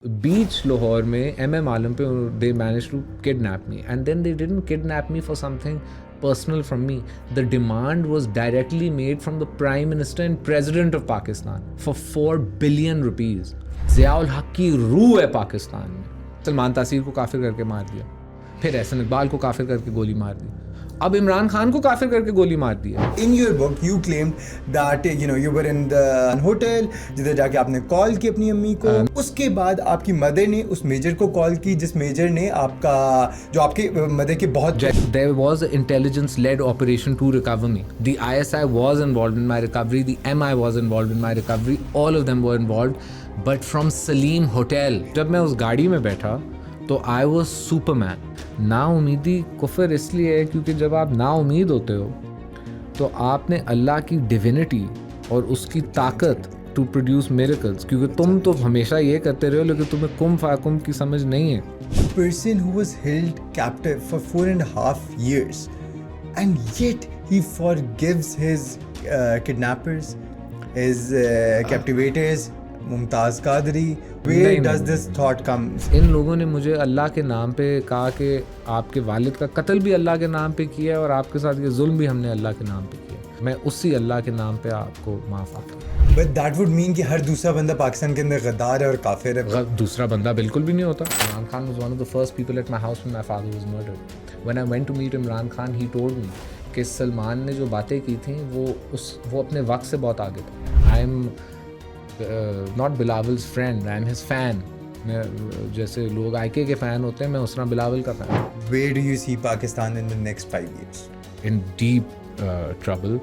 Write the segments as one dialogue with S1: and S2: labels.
S1: बीच लाहौर में MM आलम पे they managed to kidnap me, and then they didn't kidnap me for something personal from me. The demand was directly made from the Prime Minister and President of Pakistan for 4 billion rupees. Ziaul हक की रूह है पाकिस्तान में. सलमान तासीर को काफिर करके मार दिया, फिर एहसन इकबाल को काफिर करके गोली मार दी, अब इमरान खान को काफिर करके गोली मार दिया.
S2: In your book, you claimed that you were in the hotel, जिधर जाके आपने कॉल की अपनी अम्मी को. उसके बाद आपकी मदर ने उस मेजर को कॉल की, जिस मेजर ने आपका जो आपके मदर के बहुत
S1: There was an intelligence-led operation to recover me. The ISI was involved in my recovery. The MI was involved in my recovery. All of them were involved, but from Salim Hotel. जब मैं उस गाड़ी में बैठा तो I was Superman. नाउमीदी कुफर इसलिए है क्योंकि जब आप नाउमीद होते हो तो आपने अल्लाह की डिविनिटी और उसकी ताकत टू प्रोड्यूस मिरेकल्स, क्योंकि तुम तो हमेशा ये करते रहे हो लेकिन तुम्हें कुम फाकुम की समझ नहीं है.
S2: person who was held captive for 4.5 years, and yet he forgives his kidnappers, his captivators, Mumtaz Qadri. Where does this thought come?
S1: इन लोगों ने मुझे अल्लाह के नाम पे कहा कि आपके वालिद का कत्ल भी अल्लाह के नाम पे किया है और आपके साथ ये जुल्म भी हमने अल्लाह के नाम पे किया. मैं उसी अल्लाह के नाम पे आपको माफ़ आता हूँ.
S2: But that would mean कि हर दूसरा बंदा पाकिस्तान के अंदर गद्दार है और काफिर है.
S1: दूसरा बंदा बिल्कुल भी नहीं होता. Imran Khan was one of the first people at my house when my father was murdered. When I went to meet Imran Khan, he told me कि सलमान ने जो बातें की थी वो अपने वक्त से बहुत आगे था. I am not Bilaval's friend, I am his fan. मैं जैसे लोग IK के फ़ैन होते हैं, मैं उसना बिलावल का fan.
S2: Where do you see Pakistan in the next 5 years?
S1: In deep trouble.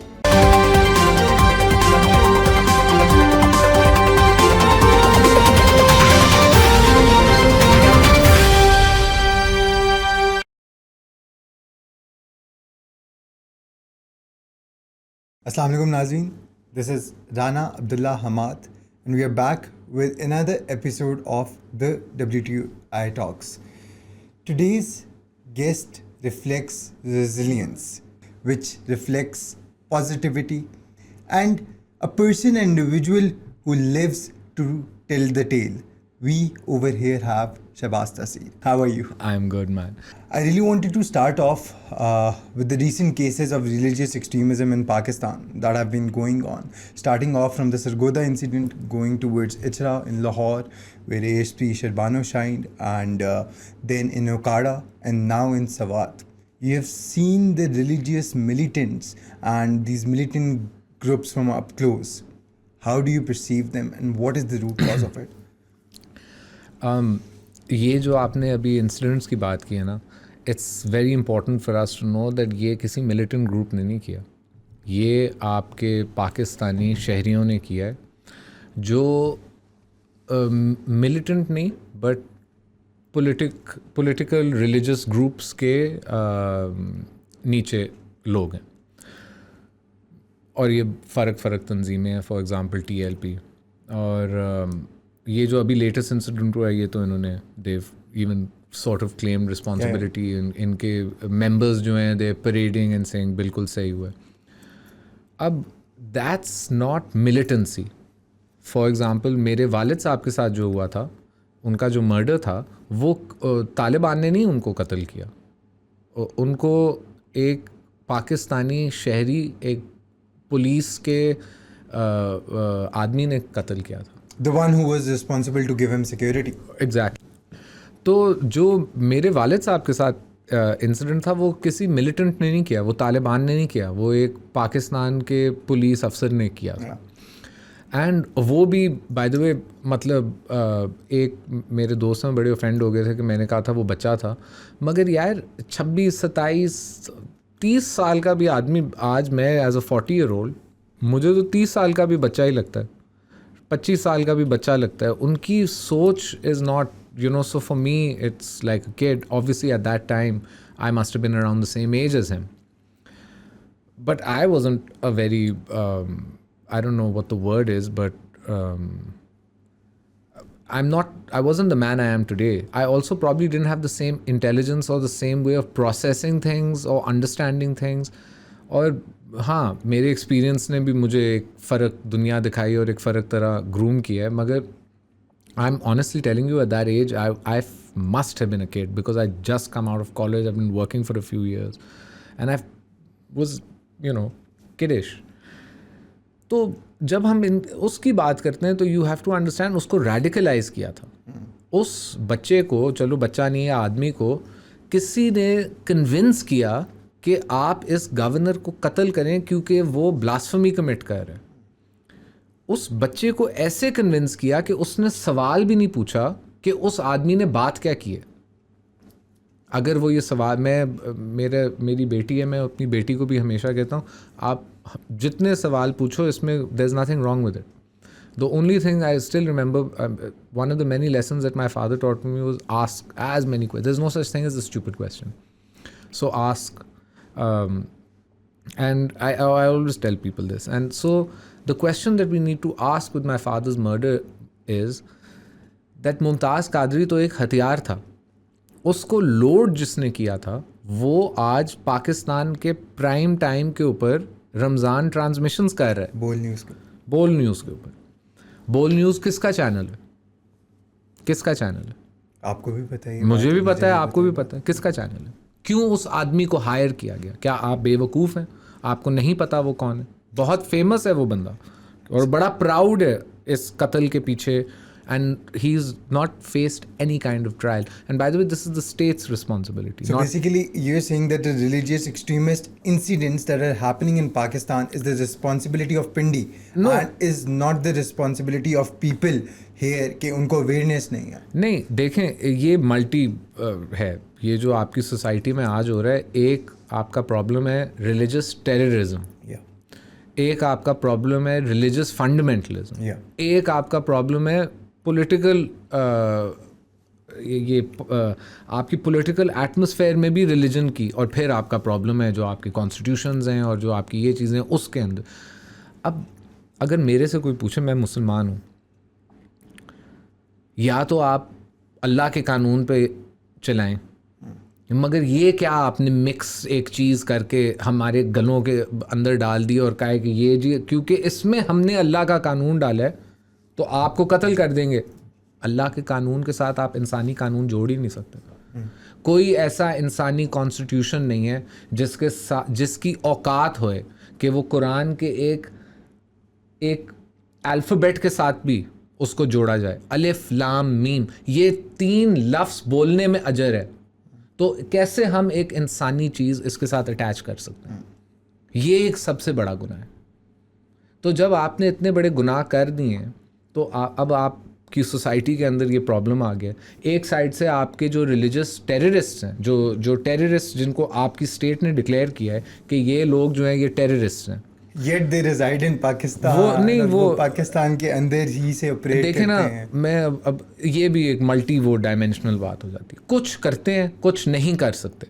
S2: Assalamu alaikum Nazreen. This is Rana Abdullah Hamad and we are back with another episode of the WTI Talks. Today's guest reflects resilience, which reflects positivity, and a person, an individual who lives to tell the tale. We over here have Shahbaz Taseer. How are you?
S1: I'm good, man.
S2: I really wanted to start off with the recent cases of religious extremism in Pakistan that have been going on. Starting off from the Sargodha incident, going towards Itra in Lahore, where ASP Sharbano shined, and then in Okada, and now in Sawat. You have seen the religious militants and these militant groups from up close. How do you perceive them, and what is the root cause of it?
S1: ये जो आपने अभी incidents की बात की है ना, it's very important for us to know that ये किसी मिलिटेंट ग्रुप ने नहीं किया. ये आपके पाकिस्तानी शहरियों ने किया है जो मिलिटेंट नहीं बट पॉलिटिकल रिलीजियस ग्रुप्स के नीचे लोग हैं. और ये फ़र्क तंजीमें हैं, फॉर एग्ज़ाम्पल TLP. और ये जो अभी लेटेस्ट इंसिडेंट हुआ है ये तो इन्होंने they've even sort of claim responsibility. इनके मेंबर्स जो हैं दे परेडिंग एंड सेइंग बिल्कुल सही हुआ है. अब that's not militancy. For example मेरे वालिद साहब के साथ जो हुआ था, उनका जो मर्डर था, वो तालिबान ने नहीं उनको कत्ल किया. उनको एक पाकिस्तानी शहरी, एक पुलिस के आदमी ने कत्ल किया था.
S2: The one who was responsible to give him security.
S1: Exactly. तो जो मेरे वालिद साहब के साथ इंसिडेंट था वो किसी मिलिटेंट ने नहीं किया, वो तालिबान ने नहीं किया, वो एक पाकिस्तान के पुलिस अफसर ने किया था. एंड वो भी बाय द वे मतलब एक मेरे दोस्त में बड़े ऑफेंड हो गए थे कि मैंने कहा था वो बच्चा था. मगर यार 26, 27, 30 साल का भी आदमी, आज मैं एज अ 40 ईयर ओल्ड, मुझे तो 30 साल का भी बच्चा ही लगता है, 25 साल का भी बच्चा लगता है. उनकी सोच is not, you know, so for me it's like a kid. Obviously at that time I must have been around the same age as him, but I wasn't a very I don't know what the word is, but I wasn't the man I am today. I also probably didn't have the same intelligence or the same way of processing things or understanding things. और हाँ, मेरे experience ने भी मुझे एक फ़र्क दुनिया दिखाई और एक फ़र्क तरह ग्रूम किया है. मगर I'm honestly telling you, at that age, I must have been a kid because I just come out of college. I've been working for a few years, and I was, kiddish. तो जब हम उसकी बात करते हैं तो you have to understand उसको radicalise किया था. उस बच्चे को, चलो बच्चा नहीं है, आदमी को किसी ने कन्विंस किया कि आप इस गवर्नर को कत्ल करें क्योंकि वो ब्लास्फेमी कमिट कर रहे हैं. उस बच्चे को ऐसे कन्विंस किया कि उसने सवाल भी नहीं पूछा कि उस आदमी ने बात क्या की है. अगर वो ये सवाल, मेरी बेटी है, मैं अपनी बेटी को भी हमेशा कहता हूँ, आप जितने सवाल पूछो इसमें there is nothing wrong with it. The only thing I still remember, one of the many lessons that my father taught me was ask as many questions. There's no such thing as a stupid question. So ask. And I always tell people this. And so the question that we need to ask with my father's murder is that Mumtaz Qadri तो एक हथियार था. उसको load जिसने किया था वो आज पाकिस्तान के प्राइम टाइम के ऊपर रमज़ान ट्रांसमिशंस कर रहा है. बोल न्यूज़ के ऊपर. बोल न्यूज़ किसका चैनल है? किसका चैनल है?
S2: आपको भी पता है.
S1: मुझे भी पता है, आपको भी पता है. किसका चैनल है? क्यों उस आदमी को हायर किया गया? क्या आप बेवकूफ़ हैं? आपको नहीं पता वो कौन है? बहुत फेमस है वो बंदा और बड़ा प्राउड है इस कत्ल के पीछे. And he's not faced any kind of trial. And by the way, this is the state's responsibility.
S2: So basically, you're saying that the religious extremist incidents that are happening in Pakistan is the responsibility of Pindi,
S1: No.
S2: and is not the responsibility of people here कि उनको awareness नहीं है.
S1: नहीं, देखें, ये multi है. ये जो आपकी सोसाइटी में आज हो रहा है, एक आपका प्रॉब्लम है रिलीजियस टेररिज्म. एक आपका प्रॉब्लम है रिलीजियस फंडामेंटलिज्म. एक आपका प्रॉब्लम है पॉलिटिकल, आपकी पॉलिटिकल एटमॉस्फेयर में भी रिलीजन की, और फिर आपका प्रॉब्लम है जो आपके कॉन्स्टिट्यूशंस हैं और जो आपकी ये चीज़ें उसके अंदर. अब अगर मेरे से कोई पूछे, मैं मुसलमान हूँ, या तो आप अल्लाह के कानून पे चलाएं, मगर ये क्या आपने मिक्स एक चीज़ करके हमारे गलों के अंदर डाल दी और कहा कि ये जी क्योंकि इसमें हमने अल्लाह का कानून डाला है तो आपको कत्ल कर देंगे. अल्लाह के कानून के साथ आप इंसानी कानून जोड़ ही नहीं सकते. कोई ऐसा इंसानी कॉन्स्टिट्यूशन नहीं है जिसकी औकात होए कि वो कुरान के एक अल्फ़ाबेट के साथ भी उसको जोड़ा जाए. अलिफ लाम मीम, ये 3 लफ्ज़ बोलने में अजर है, तो कैसे हम एक इंसानी चीज़ इसके साथ अटैच कर सकते हैं? ये एक सबसे बड़ा गुनाह है. तो जब आपने इतने बड़े गुनाह कर दिए हैं तो अब आपकी सोसाइटी के अंदर ये प्रॉब्लम आ गया. एक साइड से आपके जो रिलीजियस टेररिस्ट हैं, जो टेररिस्ट जिनको आपकी स्टेट ने डिक्लेयर किया है कि ये लोग जो हैं ये टेररिस्ट हैं,
S2: Yet they reside in Pakistan. वो पाकिस्तान के अंदर ही से ऑपरेट करते हैं.
S1: देखे ना, मैं अब ये भी एक मल्टी वो डायमेंशनल बात हो जाती है. कुछ करते हैं, कुछ नहीं कर सकते.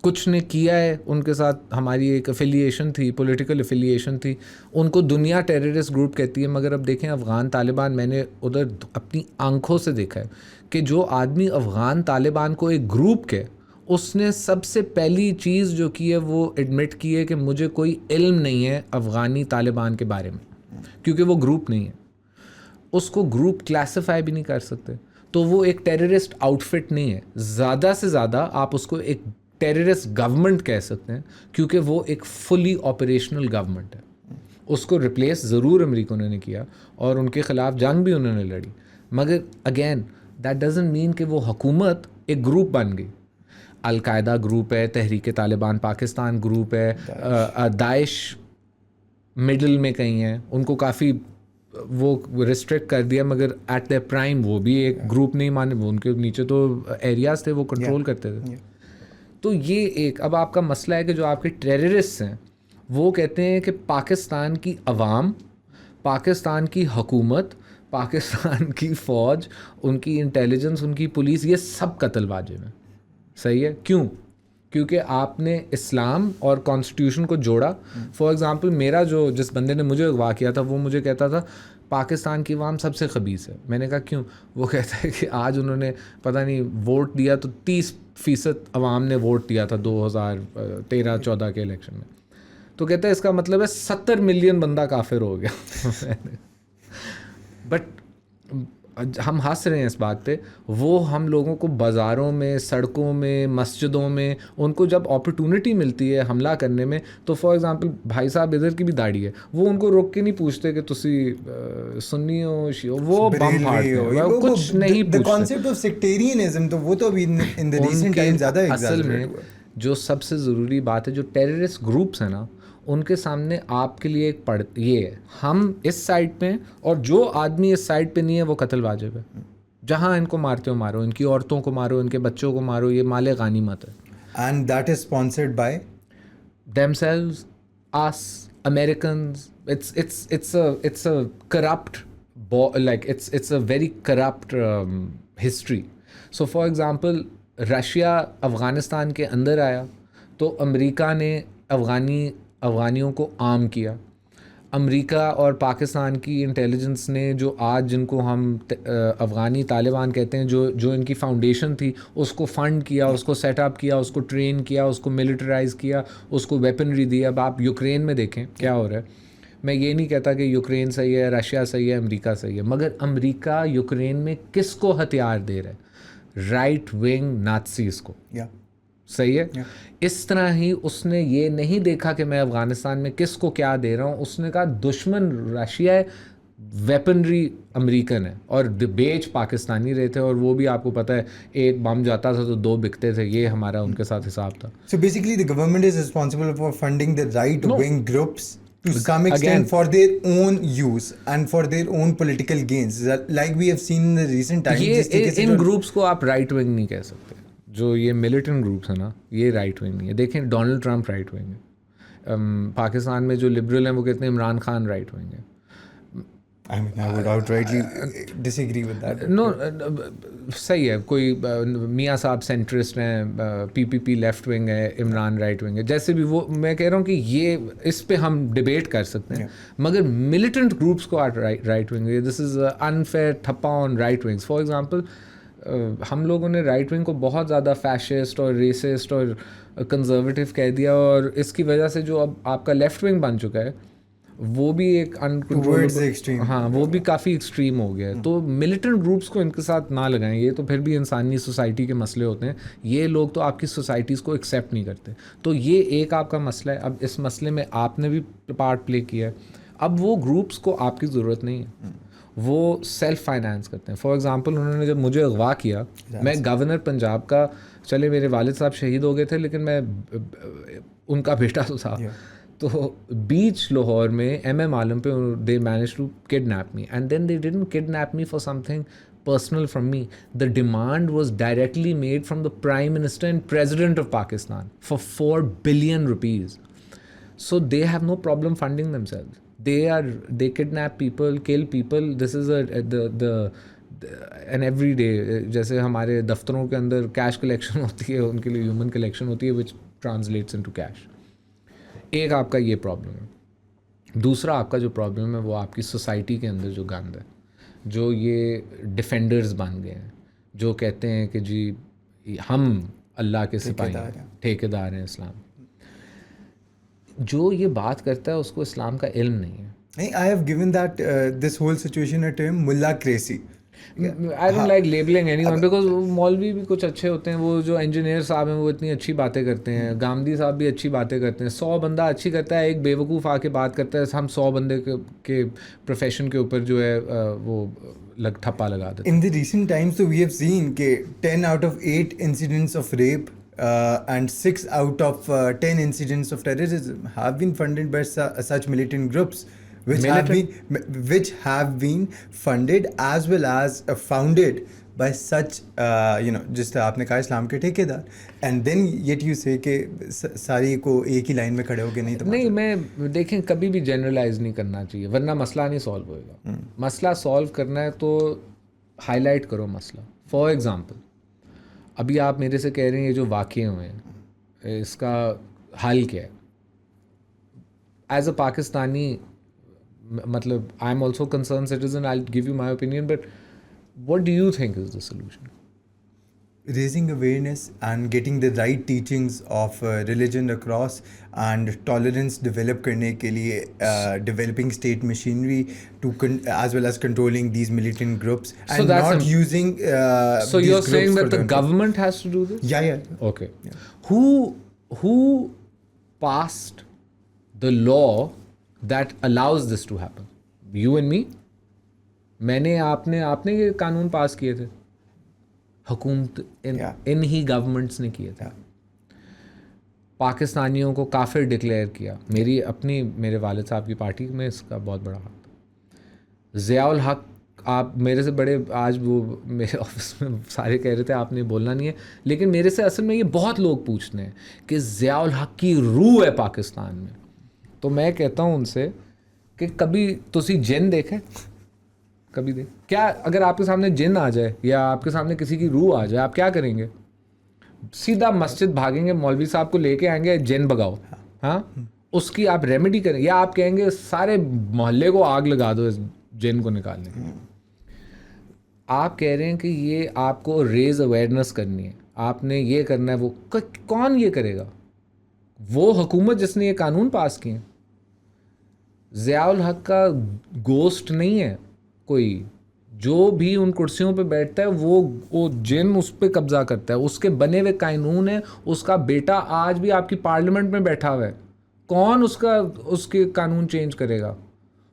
S1: कुछ ने किया है, उनके साथ हमारी एक एफिलिएशन थी, पॉलिटिकल एफिलिएशन थी, उनको दुनिया टेररिस्ट ग्रुप कहती है. मगर अब देखें अफ़गान तालिबान, मैंने उधर अपनी आंखों से देखा है कि जो आदमी अफ़गान तालिबान को एक ग्रुप के, उसने सबसे पहली चीज़ जो की है वो एडमिट की है कि मुझे कोई इल्म नहीं है अफ़गानी तालिबान के बारे में, क्योंकि वो ग्रुप नहीं है. उसको ग्रुप क्लासिफाई भी नहीं कर सकते, तो वो एक टेररिस्ट आउटफिट नहीं है. ज़्यादा से ज़्यादा आप उसको एक टेररिस्ट गवर्नमेंट कह सकते हैं, क्योंकि वो एक फुली ऑपरेशनल गवर्नमेंट है. उसको रिप्लेस ज़रूर अमेरिका ने किया और उनके ख़िलाफ़ जंग भी उन्होंने लड़ी, मगर अगेन दैट डजंट मीन कि वो हुकूमत एक ग्रुप बन गई. अलकायदा ग्रुप है, तहरीक तालिबान पाकिस्तान ग्रुप है, दाइश मिडल में कहीं है, उनको काफ़ी वो रिस्ट्रिक्ट कर दिया, मगर एट द प्राइम वो भी एक ग्रुप नहीं माने. वो उनके नीचे तो एरियाज़ थे, वो कंट्रोल करते थे. तो ये एक अब आपका मसला है कि जो आपके टेररिस्ट हैं वो कहते हैं कि पाकिस्तान की अवाम, पाकिस्तान की हुकूमत, पाकिस्तान की फ़ौज, उनकी इंटेलिजेंस, उनकी पुलिस, ये सब कत्ल वाजिब है. सही है. क्यों? क्योंकि आपने इस्लाम और कॉन्स्टिट्यूशन को जोड़ा. फॉर एग्ज़ाम्पल, मेरा जिस बंदे ने मुझे अगवा किया था वो मुझे कहता था पाकिस्तान की अवाम सबसे खबीस है. मैंने कहा क्यों? वो कहता है कि आज उन्होंने पता नहीं वोट दिया तो 30% अवाम ने वोट दिया था 2013-14 के इलेक्शन में. तो कहता है इसका मतलब है 70 मिलियन बंदा काफिर हो गया. बट हम हंस रहे हैं इस बात पे, वो हम लोगों को बाज़ारों में, सड़कों में, मस्जिदों में, उनको जब अपॉर्चुनिटी मिलती है हमला करने में, तो फॉर एग्जांपल भाई साहब इधर की भी दाढ़ी है, वो उनको रोक के नहीं पूछते कि तुसी सुन्नी हो, शियो, वो बम फाड़ते हैं, वो कुछ नहीं
S2: द
S1: पूछते।
S2: कॉन्सेप्ट ऑफ सेक्टेरियनिज्म तो वो तो अभी इन द रीसेंट
S1: उनके
S2: टाइम ज़्यादा
S1: असल
S2: exaggerate
S1: में
S2: हुआ है।
S1: जो सबसे ज़रूरी बात है, जो टेररिस्ट ग्रुप्स हैं ना, उनके सामने आपके लिए एक ये है, हम इस साइड पे हैं और जो आदमी इस साइड पे नहीं है वो कत्ल वाजिब है। जहाँ इनको मारते हो मारो, इनकी औरतों को मारो, इनके बच्चों को मारो, ये माले गानीमत है।
S2: And that is sponsored by
S1: Themselves, us, Americans. It's a corrupt it's a very corrupt history. So for example, Russia Afghanistan के अंदर आया तो अमेरिका ने अफ़गानियों को आर्म किया। अमेरिका और पाकिस्तान की इंटेलिजेंस ने जो आज जिनको हम अफ़गानी तालिबान कहते हैं, जो इनकी फाउंडेशन थी, उसको फ़ंड किया, उसको सेटअप किया, उसको ट्रेन किया, उसको मिलिटराइज़ किया, उसको वेपनरी दी। अब आप यूक्रेन में देखें क्या हो रहा है। मैं ये नहीं कहता कि यूक्रेन सही है, रशिया सही है, अमेरिका सही है, मगर अमेरिका यूक्रेन में किसको हथियार दे रहा है? राइट विंग नाज़ीज़ को।
S2: yeah.
S1: सही है। इस तरह ही उसने ये नहीं देखा कि मैं अफ़गानिस्तान में किसको क्या दे रहा हूँ, उसने कहा दुश्मन रशिया है, वेपनरी अमेरिकन है, और बेच पाकिस्तानी रहे थे। और वो भी आपको पता है, एक बम जाता था तो 2 बिकते थे, ये हमारा उनके साथ हिसाब था।
S2: So basically the government is responsible for funding the right wing groups to some extent
S1: Again,
S2: for their own use and for their own political gains, like we have seen in the recent times. जिस तरीके
S1: ये
S2: से
S1: इन
S2: जो-
S1: groups को आप right wing नहीं कह सकते। जो ये मिलिटेंट ग्रुप्स है ना, ये राइट विंग नहीं है। देखें डोनाल्ड ट्रंप राइट विंग है, पाकिस्तान में जो लिबरल हैं वो कहते हैं इमरान खान राइट विंग है।
S2: I mean, I would outrightly disagree with that.
S1: No सही है, कोई मियाँ साहब सेंट्रिस्ट हैं, पीपीपी लेफ्ट विंग है, इमरान राइट विंग है, जैसे भी वो, मैं कह रहा हूँ कि ये इस पे हम डिबेट कर सकते हैं, मगर मिलिटेंट ग्रुप्स को आप right wing, this is unfair ठप्पा on right wings. For example हम लोगों ने राइट विंग को बहुत ज़्यादा फैशिस्ट और रेसिस्ट और कंजर्वेटिव कह दिया, और इसकी वजह से जो अब आपका लेफ्ट विंग बन चुका है वो भी एक
S2: Towards the
S1: अनकंट्रोलेबल,
S2: extreme.
S1: हाँ वो भी काफ़ी एक्सट्रीम हो गया है। तो मिलिटेंट ग्रुप्स को इनके साथ ना लगाएं, ये तो फिर भी इंसानी सोसाइटी के मसले होते हैं। ये लोग तो आपकी सोसाइटीज़ को एक्सेप्ट नहीं करते। तो ये एक आपका मसला है। अब इस मसले में आपने भी पार्ट प्ले किया है। अब वो ग्रुप्स को आपकी ज़रूरत नहीं है, वो सेल्फ फाइनेंस करते हैं। फॉर एग्जांपल उन्होंने जब मुझे अगवा किया, मैं गवर्नर पंजाब का, चले मेरे वालिद साहब शहीद हो गए थे लेकिन मैं उनका बेटा तो था। तो बीच लाहौर में MM आलम पे they manage to kidnap me, and then they didn't kidnap me for something personal from me. The demand was directly made from the Prime Minister and President of Pakistan for 4 billion rupees. So they have no problem funding themselves. They kidnap people, kill people. This is an everyday, जैसे हमारे दफ्तरों के अंदर cash collection होती है, उनके लिए human collection होती है, which translates into cash. एक आपका ये प्रॉब्लम है। दूसरा आपका जो प्रॉब्लम है वो आपकी सोसाइटी के अंदर जो गंद है, जो ये डिफेंडर्स बन गए हैं, जो कहते हैं कि जी हम अल्लाह के सिपाही हैं, ठेकेदार हैं इस्लाम। जो ये बात करता है उसको इस्लाम का इल्म नहीं है।
S2: नहीं, I have given that this whole situation a term mullahcracy.
S1: I don't like labelling anyone, because मौलवी भी कुछ अच्छे होते हैं, वो जो इंजीनियर साहब हैं वो इतनी अच्छी बातें करते हैं, गामदी साहब भी अच्छी बातें करते हैं। 100 बंदा अच्छी करता है, एक बेवकूफ़ आके बात करता है, हम 100 बंदे के प्रोफेशन के ऊपर जो है वो ठप्पा लगा देते हैं।
S2: In the recent times, so we have seen कि 10 out of 8 incidents of rape and 6 out of 10 incidents of terrorism have been funded by such militant groups, which have been funded as well as founded by such जिस तरह आपने कहा इस्लाम के ठेकेदार, and then yet you say कि सारी को एक ही लाइन में खड़े होके नहीं। तो
S1: नहीं, मैं देखें कभी भी जनरलाइज नहीं करना चाहिए, वरना मसला नहीं सॉल्व होएगा। मसला सॉल्व करना है तो हाईलाइट करो मसला। फॉर एग्जांपल अभी आप मेरे से कह रहे हैं ये जो वाक़े हुए हैं इसका हल क्या है। एज अ पाकिस्तानी, मतलब I am also concern citizen, I give you my opinion, but what do you think is the solution?
S2: raising awareness and getting the right teachings of religion across and tolerance develop करने के लिए developing state machinery to as well as controlling these militant groups
S1: So
S2: and
S1: that's
S2: not using
S1: So
S2: these
S1: you're
S2: groups
S1: saying
S2: for
S1: that the
S2: their own-
S1: government has to do this?
S2: yeah
S1: Okay. Who passed the law that allows this to happen? You and me? आपने ये कानून पास किए थे, हुकूमत इन ही governments ने किए थे. पाकिस्तानियों को काफिर डिक्लेयर किया. मेरे वालिद साहब की पार्टी में इसका बहुत बड़ा हाथ था. ज़ियाउल हक, आप मेरे से बड़े, आज वो मेरे ऑफिस में सारे कह रहे थे आपने बोलना नहीं है, लेकिन मेरे से असल में ये बहुत लोग पूछते हैं कि ज़ियाउल हक की रूह है पाकिस्तान में. तो मैं कहता हूँ उनसे कि कभी तुसी जिन देखे, कभी देख, क्या अगर आपके सामने जिन आ जाए या आपके सामने किसी की रूह आ जाए, आप क्या करेंगे? सीधा मस्जिद भागेंगे, मौलवी साहब को लेके आएंगे, जिन भगाओ. हाँ, उसकी आप रेमेडी करें, या आप कहेंगे सारे मोहल्ले को आग लगा दो इस जिन को निकालने के लिए. आप कह रहे हैं कि ये आपको रेज अवेयरनेस करनी है, आपने ये करना है. वो कौन ये करेगा? वो हुकूमत जिसने ये कानून पास किए. ज़ियाउल हक का गोस्ट नहीं है कोई, जो भी उन कुर्सियों पे बैठता है वो जिन उस पर कब्जा करता है. उसके बने हुए कानून है, उसका बेटा आज भी आपकी पार्लियामेंट में बैठा हुआ है. कौन उसके कानून चेंज करेगा?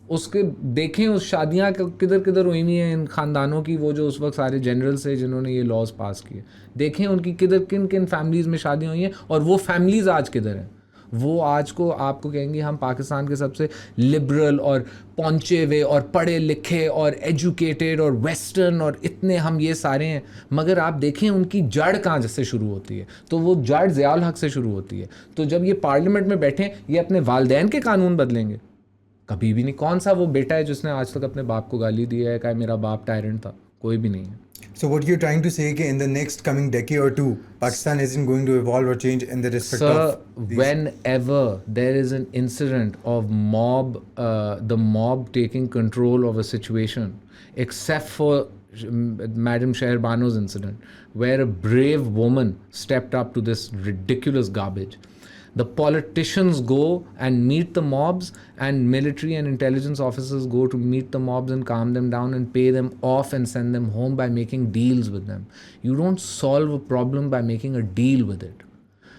S1: उसके देखें उस शादियाँ किधर किधर हुई हुई हैं इन ख़ानदानों की, वो जो उस वक्त सारे जनरल्स हैं जिन्होंने ये लॉज पास किए. देखें उनकी किधर किन किन फैमिलीज़ में शादियाँ हुई हैं, और वो फैमिलीज़ आज किधर हैं. वो आज को आपको कहेंगे हम पाकिस्तान के सबसे लिबरल और पहुँचे हुए और पढ़े लिखे और एजुकेटेड और वेस्टर्न और इतने हम ये सारे हैं, मगर आप देखें उनकी जड़ कहाँ से शुरू होती है. तो वो जड़ ज़ियाउल हक से शुरू होती है. तो जब ये पार्लियामेंट में बैठें, ये अपने वालिदैन के कानून बदलेंगे? कभी भी नहीं. कौन सा वो बेटा है जिसने आज तक अपने बाप को गाली दी है, कहा मेरा बाप टायरेंट था? कोई भी नहीं है.
S2: So what you're trying to say is in the next coming decade or two, Pakistan isn't going to evolve or change in the respect of these.
S1: Whenever there is an incident of the mob taking control of a situation, except for Madam Sheher Bano's incident, where a brave woman stepped up to this ridiculous garbage. The politicians go and meet the mobs, and military and intelligence officers go to meet the mobs and calm them down and pay them off and send them home by making deals with them. You don't solve a problem by making a deal with it.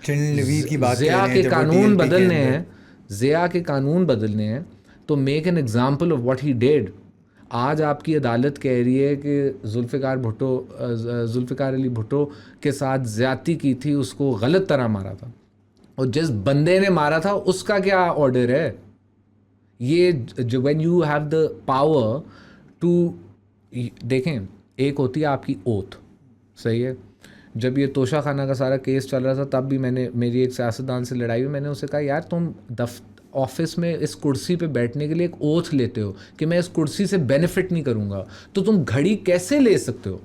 S1: Zia के कानून बदलने हैं, ज़िया के कानून बदलने हैं, तो make an example of what he did. आज आपकी अदालत कह रही है कि जुल्फ़िकार अली भुट्टो के साथ ज़्यादती की थी, उसको गलत तरह मारा था, और जिस बंदे ने मारा था उसका क्या ऑर्डर है? ये जो when you have the power to, देखें, एक होती है आपकी ओथ, सही है. जब ये तोशा खाना का सारा केस चल रहा था, तब भी मेरी एक सियासतदान से लड़ाई हुई. मैंने उसे कहा यार तुम ऑफिस में इस कुर्सी पे बैठने के लिए एक ओथ लेते हो कि मैं इस कुर्सी से बेनिफिट नहीं करूँगा, तो तुम घड़ी कैसे ले सकते हो?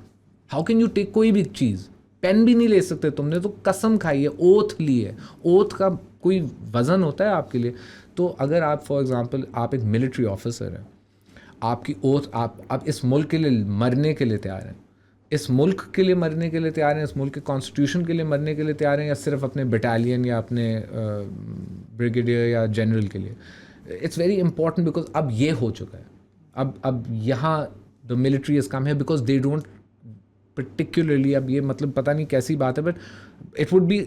S1: हाउ कैन यू टेक कोई भी चीज़? पेन भी नहीं ले सकते तुमने, तो कसम खाई है, ओथ ली है. ओथ का कोई वज़न होता है आपके लिए? तो अगर आप फॉर एग्ज़ाम्पल आप एक मिलिट्री ऑफिसर हैं, आपकी ओथ, आप इस मुल्क के लिए मरने के लिए तैयार हैं, इस मुल्क के लिए मरने के लिए तैयार हैं, इस मुल्क के कॉन्स्टिट्यूशन के लिए मरने के लिए तैयार हैं, या सिर्फ अपने बटालियन या अपने ब्रिगेडियर या जनरल के लिए? इट्स वेरी इंपॉर्टेंट बिकॉज अब ये हो चुका है. अब यहाँ द मिलिट्री इज़ कम है बिकॉज दे डोंट particularly, अब ये मतलब पता नहीं कैसी बात है, but it would be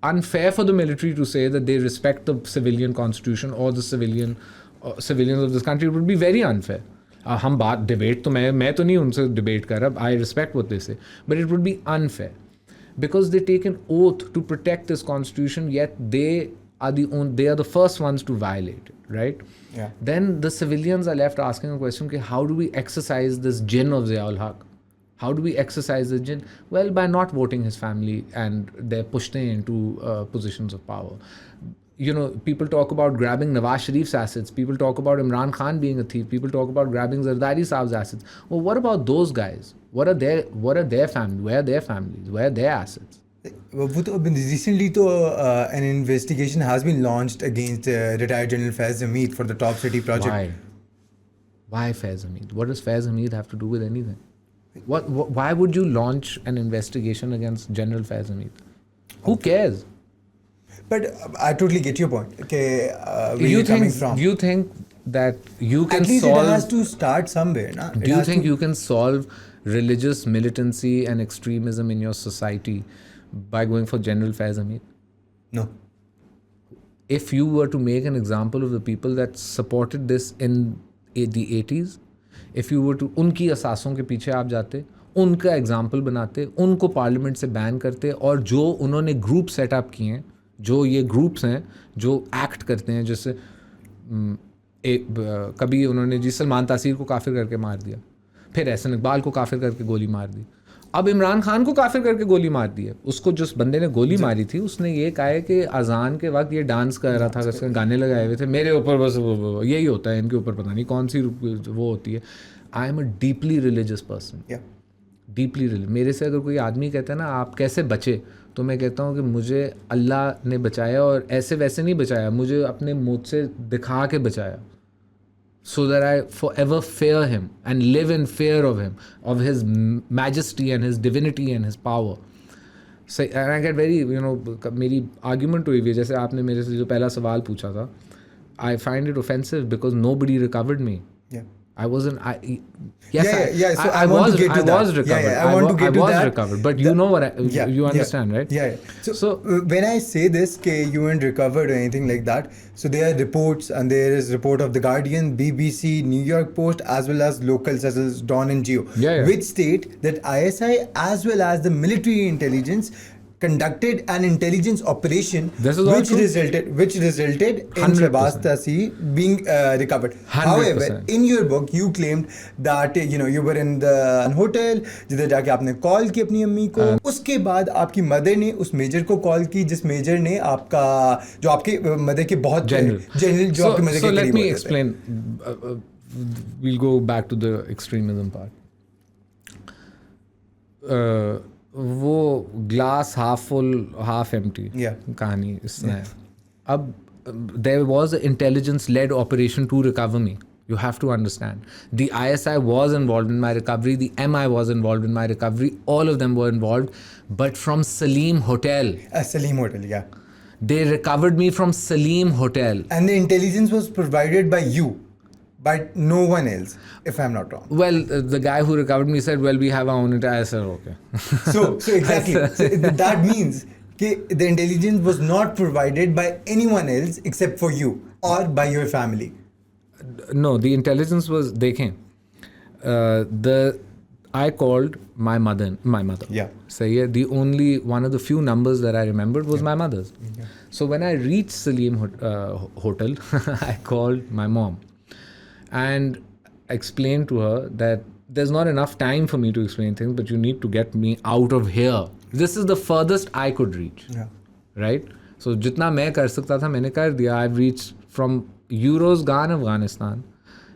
S1: unfair for the military to say that they respect the civilian constitution or the civilians of this country. It would be very unfair. हम बात डिबेट तो मैं तो नहीं उनसे डिबेट कर रहा. I respect what they say, but it would be unfair because they take an oath to protect this constitution, yet they are the first ones to violate it, right?
S2: Yeah.
S1: Then the civilians are left asking a question, okay, how do we exercise this jinn of Ziaul Haq? How do we exercise the jinn? Well, by not voting his family and they're pushed into positions of power. You know, people talk about grabbing Nawaz Sharif's assets. People talk about Imran Khan being a thief. People talk about grabbing Zardari Saab's assets. Well, what about those guys? What are their families? Where are their families? Where are their assets?
S2: Recently, an investigation has been launched against retired General Faiz Hamid for the Top City project.
S1: Why Faiz Hamid? What does Faiz Hamid have to do with anything? Why would you launch an investigation against General Faiz Hamid? Who cares?
S2: But I totally get your point. Okay, where
S1: You
S2: you're coming
S1: think
S2: from.
S1: you think that you can
S2: At least
S1: solve?
S2: it has to start somewhere, na?
S1: Do you think you can solve religious militancy and extremism in your society by going for General Faiz Hamid?
S2: No.
S1: If you were to make an example of the people that supported this in the 80s, if you were to उनकी असासों के पीछे आप जाते, उनका example बनाते, उनको parliament से ban करते, और जो उन्होंने ग्रुप सेटअप किए हैं, जो ये ग्रुप्स हैं जो एक्ट करते हैं, जैसे कभी उन्होंने जी सलमान तासीर को काफिर करके मार दिया, फिर एहसन इकबाल को काफिर करके गोली मार दी, अब इमरान खान को काफिर करके गोली मार दी है। उसको जिस बंदे ने गोली मारी थी उसने ये कहा है कि अजान के वक्त ये डांस कर रहा था, उसके गाने लगाए हुए थे, मेरे ऊपर बस यही होता है, इनके ऊपर पता नहीं कौन सी वो होती है। I am a deeply religious person, deeply religious. मेरे से अगर कोई आदमी कहता है ना आप कैसे बचे, तो मैं कहता हूँ कि मुझे अल्लाह ने बचाया, और ऐसे वैसे नहीं बचाया, मुझे अपने मुझ से दिखा के बचाया, so that I forever fear him and live in fear of him, of his majesty and his divinity and his power. So, and I get very, मेरी argument हुई है, जैसे आपने मेरे से जो पहला सवाल पूछा था, I find it offensive because nobody recovered me.
S2: Yeah.
S1: I wasn't.
S2: So I want to get to that.
S1: was recovered.
S2: I want to get to that.
S1: I was recovered, but you know what? You understand, right?
S2: Yeah. So when I say this, that you weren't recovered or anything like that, so there are reports, and there is report of the Guardian, BBC, New York Post, as well as locals such as Dawn and Geo, which state that ISI as well as the military intelligence conducted an intelligence operation which resulted in Shahbaz Taseer being recovered.
S1: 100%.
S2: However, in your book you claimed that you were in the hotel जिधर जाके आपने call की अपनी अम्मी को, उसके बाद आपकी मदर ने उस मेजर को कॉल की, जिस मेजर ने आपका जो आपके मदर के बहुत जनरल जो आपके मदर के
S1: so let me
S2: होते
S1: explain. We'll go back to the extremism part. वो glass half full half empty कहानी इसमें है। अब there was an intelligence led operation to recover me. You have to understand. The ISI was involved in my recovery. The MI was involved in my recovery. All of them were involved. But from Salim Hotel.
S2: Salim Hotel, yeah.
S1: They recovered me from Salim Hotel.
S2: And the intelligence was provided by you, but no one else, if I'm not wrong.
S1: Well, the guy who recovered me said, well, we have our own intelligence. I said, okay.
S2: So exactly. So that means the intelligence was not provided by anyone else except for you or by your family.
S1: No, the intelligence was, देखें, I called my mother.
S2: Yeah.
S1: So yeah, the only one of the few numbers that I remembered was my mother's. Yeah. So when I reached Salim Hotel, I called my mom and explained to her that there's not enough time for me to explain things, but you need to get me out of here. This is the furthest I could reach.
S2: Yeah.
S1: Right? So जितना मैं कर सकता था मैंने कर दिया. I've reached from Uruzgan, Afghanistan.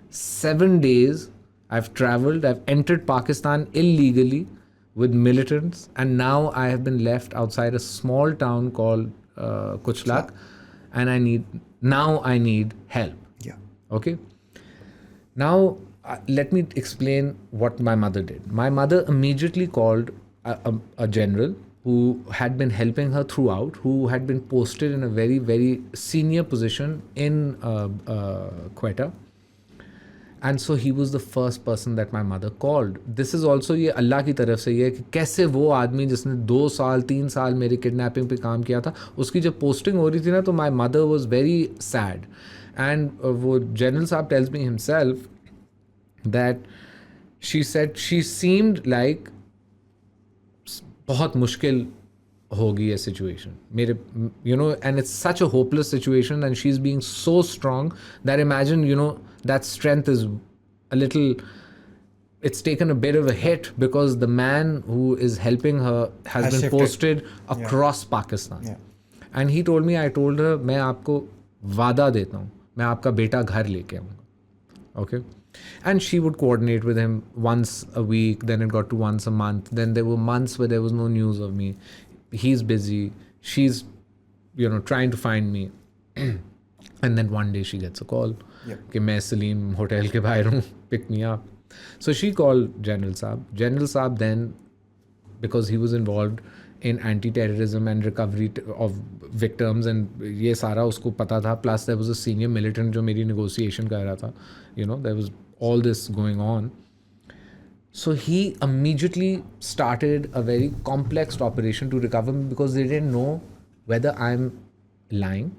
S1: 7 days I've traveled. I've entered Pakistan illegally with militants, and now I have been left outside a small town called Kuchlak, and I need help.
S2: Yeah.
S1: Okay. Now, let me explain what my mother did. My mother immediately called a general who had been helping her throughout, who had been posted in a very, very senior position in Quetta. And so he was the first person that my mother called. This is also ये अल्लाह की तरफ से ये कि कैसे वो आदमी जिसने 2 साल 3 साल मेरी किडनैपिंग पे काम किया था, उसकी जब पोस्टिंग हो रही थी ना, तो my mother was very sad. And वो general साहब tells me himself that she said she seemed like बहुत मुश्किल होगी ये situation मेरे, and it's such a hopeless situation, and she's being so strong that imagine, that strength is a little, it's taken a bit of a hit because the man who is helping her has been
S2: shifted.
S1: posted across Pakistan.
S2: Yeah.
S1: And he told me, I told her, मैं आपको वादा देता हूँ, मैं आपका बेटा घर लेके आऊँगा. Okay. And she would coordinate with him once a week, then it got to once a month. Then there were months where there was no news of me. He's busy. She's, trying to find me. And then one day she gets a call.
S2: Yep.
S1: कि मैं Salim hotel के बाहर हूँ, pick me up. So she called General Saab. General Saab then, because he was involved in anti-terrorism and recovery of victims and ये सारा उसको पता था, plus there was a senior militant जो मेरी negotiation कर रहा था, you know, there was all this going on. So he immediately started a very complex operation to recover me because they didn't know whether I'm lying.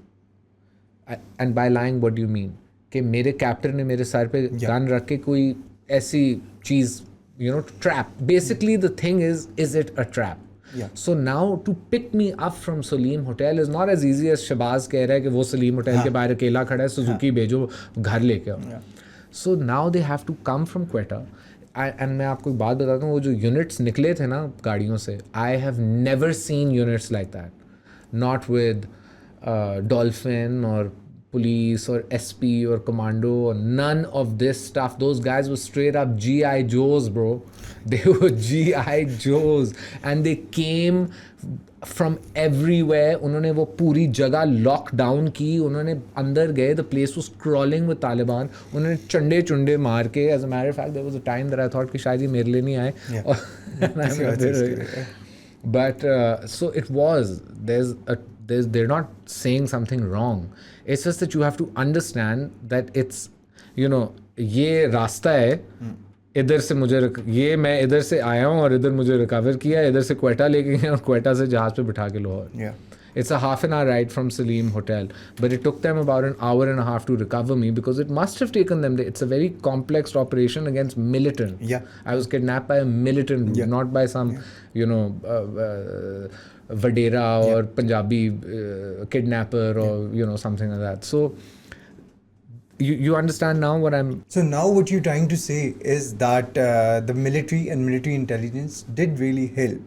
S1: And by lying, what do you mean? कि मेरे captain ने मेरे sir पे gun रख के कोई ऐसी चीज़, you know, trap. Basically, the thing is it a trap?
S2: Yeah.
S1: So now to pick me up from Salim Hotel is not as easy as Shabazz कह रहा है कि वो Salim Hotel के बाहर अकेला खड़ा है, सुजुकी भेजो घर लेके आओ. So now they have to come from Quetta. And मैं आपको एक बात बताता हूँ, वो जो यूनिट्स निकले थे ना गाड़ियों से, I have never seen units like that. Not with Dolphin or police or SP or commando or none of this stuff. Those guys were straight up G.I. Joes, bro. They were G.I. Joes. And they came from everywhere. उन्होंने वो पूरी जगह lockdown की, उन्होंने अंदर गए, the place was crawling with Taliban. उन्होंने चंडे चुंडे मार के, as a matter of fact, there was a time that I thought कि शायद ये मेरे लिए नहीं आए. But so it was, they're not saying something wrong. It's just that you have to understand that it's, you know, ये रास्ता है, इधर से मुझे ये मैं इधर से आया हूँ और इधर मुझे रिकवर किया, इधर से क्वेटा लेके गए और क्वेटा से जहाज पे बिठा के Lahore. It's a half an hour ride from Salim Hotel, but it took them about an hour and a half to recover me because it must have taken them. It's a very complex operation against militant. I was kidnapped by a militant, not by some, you know, Vadera or Punjabi kidnapper or, you know, something like that. So you understand now what I'm...
S2: So now what you're trying to say is that the military and military intelligence did really help.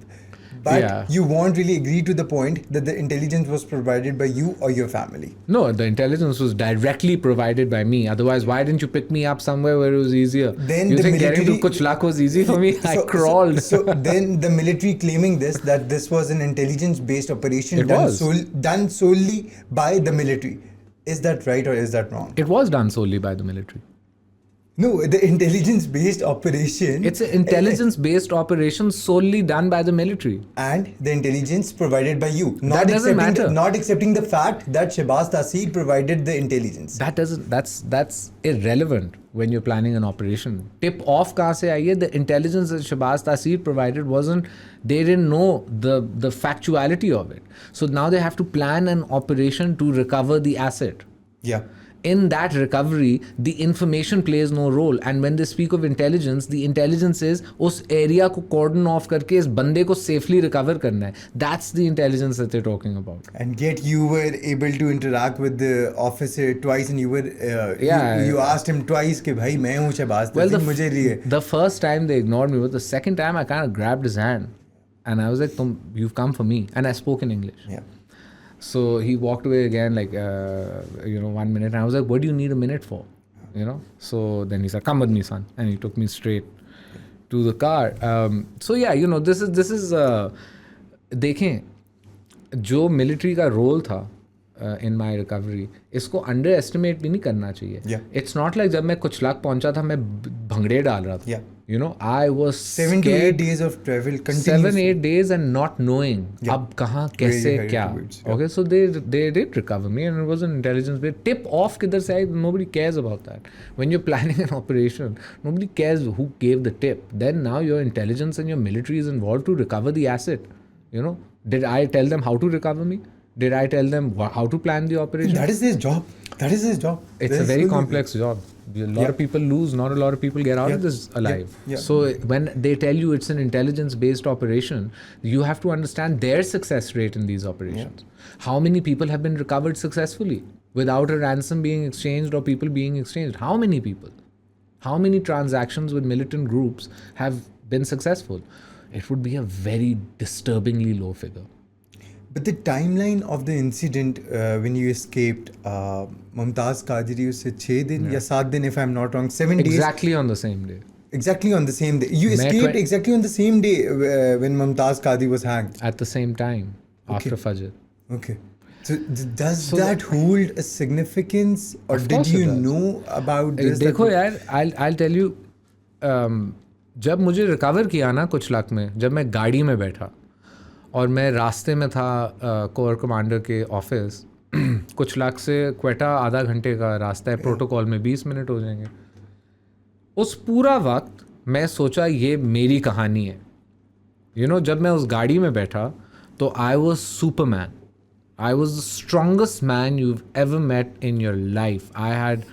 S2: But you won't really agree to the point that the intelligence was provided by you or your family.
S1: No, the intelligence was directly provided by me. Otherwise, why didn't you pick me up somewhere where it was easier?
S2: Then
S1: you
S2: the
S1: think
S2: military,
S1: getting to Kuchlak was easy for me? I crawled.
S2: So then the military claiming that this was an intelligence-based operation done solely by the military. Is that right or is that wrong?
S1: It was done solely by the military.
S2: No, the intelligence-based operation...
S1: It's an intelligence-based operation solely done by the military.
S2: And the intelligence provided by you.
S1: That doesn't matter.
S2: Not accepting the fact that Shahbaz Taseer provided the intelligence.
S1: That's irrelevant when you're planning an operation. Tip off kahan se aayi hai? The intelligence that Shahbaz Taseer provided they didn't know the factuality of it. So now they have to plan an operation to recover the asset.
S2: Yeah.
S1: In that recovery, the information plays no role. And when they speak of intelligence, the intelligence is उस area को cordon off करके इस बंदे को safely recover करना है. That's the intelligence that they're talking about.
S2: And yet you were able to interact with the officer twice, and you were you asked him twice कि भाई मैं हूँ शहबाज तासीर मुझे लिए.
S1: The first time they ignored me, but the second time I kind of grabbed his hand, and I was like, you've come for me, and I spoke in English.
S2: Yeah.
S1: So he walked away again, like, 1 minute. And I was like, what do you need a minute for? You know? So then he said, come with me, son. And he took me straight to the car. So yeah, you know, this is देखें, जो military का role था in my recovery, इसको underestimate भी नहीं करना चाहिए.
S2: Yeah.
S1: It's not like जब मैं कुचलाक पहुंचा था, मैं भंगड़े डाल रहा था.
S2: Yeah.
S1: You know, I was
S2: 7 to 8 days of travel continuous.
S1: 7-8 days and not knowing अब कहाँ कैसे क्या. Okay, so they did recover me, and it was an intelligence based. Tip off किधर से आई? Nobody cares about that. When you're planning an operation, nobody cares who gave the tip. Then now your intelligence and your military is involved to recover the asset. You know, did I tell them how to recover me? Did I tell them how to plan the operation?
S2: That is his job.
S1: It's a very complex job. A lot of people lose, not a lot of people get out of this alive. So when they tell you it's an intelligence-based operation, you have to understand their success rate in these operations. How many people have been recovered successfully without a ransom being exchanged or people being exchanged? How many people? How many transactions with militant groups have been successful? It would be a very disturbingly low figure.
S2: But the timeline of the incident when you escaped, Mumtaz Qadiri उससे 6 दिन या 7 दिन, if I'm not wrong, 7 days.
S1: Exactly on the same day.
S2: Exactly on the same day. You escaped exactly on the same day when Mumtaz Qadri was hanged.
S1: At the same time, after Fajr.
S2: Okay. So does that hold a significance, or did you know about this?
S1: देखो यार, I'll tell you, जब मुझे recover किया ना कुछ लाख में, जब मैं गाड़ी में बैठा और मैं रास्ते में था कोर कमांडर के ऑफिस, कुछ लाख से क्वेटा आधा घंटे का रास्ता है, प्रोटोकॉल में 20 मिनट हो जाएंगे। उस पूरा वक्त मैं सोचा ये मेरी कहानी है। जब मैं उस गाड़ी में बैठा तो I was Superman. I was the strongest man you've ever met in your life. I had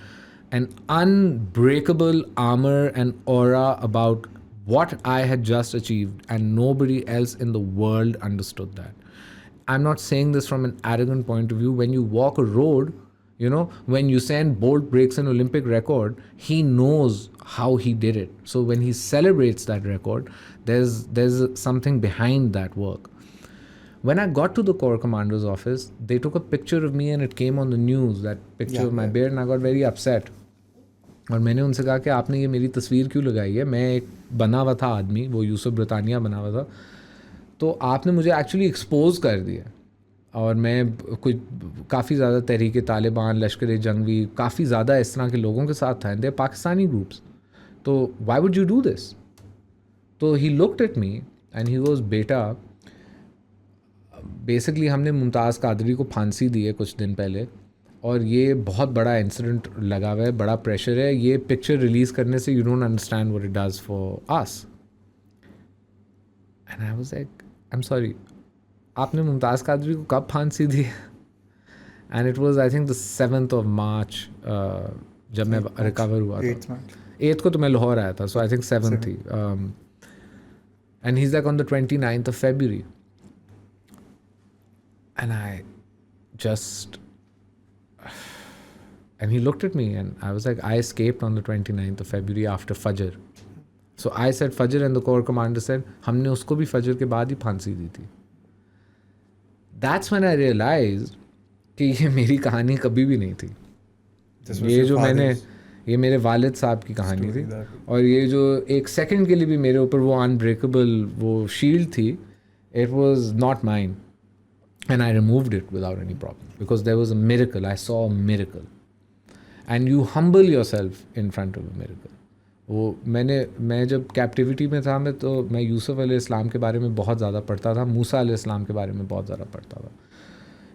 S1: an unbreakable armor and aura about what I had just achieved, and nobody else in the world understood that. I'm not saying this from an arrogant point of view. When you walk a road, when Usain Bolt breaks an Olympic record, he knows how he did it. So when he celebrates that record, there's something behind that work. When I got to the Corps Commander's office, they took a picture of me and it came on the news, that picture of my beard, and I got very upset. और मैंने उनसे कहा कि आपने ये मेरी तस्वीर क्यों लगाई है? मैं एक बना हुआ था आदमी, वो यूसुफ ब्रितानिया बना हुआ था, तो आपने मुझे एक्चुअली एक्सपोज कर दिया। और मैं कुछ काफ़ी ज़्यादा तहरीक तालिबान, लश्कर जंगवी, काफ़ी ज़्यादा इस तरह के लोगों के साथ था, दे पाकिस्तानी ग्रुप्स, तो why would you do this? तो he looked at me and he goes, बेटा बेसिकली हमने मुमताज़ कादरी को फांसी दी है कुछ दिन पहले, और ये बहुत बड़ा इंसिडेंट लगा हुआ है, बड़ा प्रेशर है, ये पिक्चर रिलीज़ करने से you don't understand what it does for us. And I was like, I am sorry, आपने मुमताज़ कादरी को कब फांसी दी? And it was I think the 7th of March, जब मैं रिकवर हुआ था। 8th को तो मैं लाहौर आया था, सो आई थिंक 7th थी। And he is like on the 29th of February. And I just, and he looked at me and I was like, I escaped on the 29th of February after Fajr. So I said Fajr and the Corps Commander said, हमने उसको भी फजर के बाद ही फांसी दी थी. That's when I realized कि ये मेरी कहानी कभी भी नहीं थी. ये जो मैंने, ये मेरे वालिद साहब की कहानी थी, और ये जो एक सेकंड के लिए भी मेरे ऊपर वो अनब्रेकेबल वो शील्ड थी, it was not mine. And I removed it without any problem because there was a miracle. I saw a miracle. And you humble yourself in front of a miracle. वो मैं जब captivity में था, मैं यूसुफ अलैहिस्सलाम के बारे में बहुत ज़्यादा पढ़ता था, मूसा अलैहिस्सलाम के बारे में बहुत ज़्यादा पढ़ता था।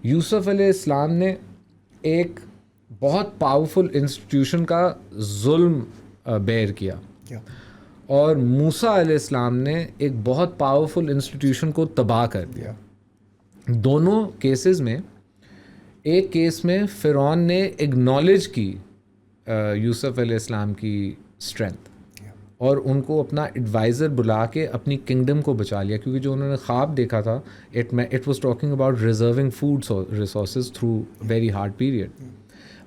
S1: यूसुफ अलैहिस्सलाम ने एक बहुत पावरफुल इंस्टीट्यूशन का जुल्म बेयर किया, और मूसा अलैहिस्सलाम ने एक बहुत पावरफुल इंस्टीट्यूशन को तबाह कर दिया। दोनों केसेस में, एक केस में फ़िरौन ने एक्नॉलेज की यूसुफ अलैहिस्सलाम की स्ट्रेंथ, और उनको अपना एडवाइज़र बुला के अपनी किंगडम को बचा लिया, क्योंकि जो उन्होंने ख्वाब देखा था, it was talking about reserving food resources through very hard period.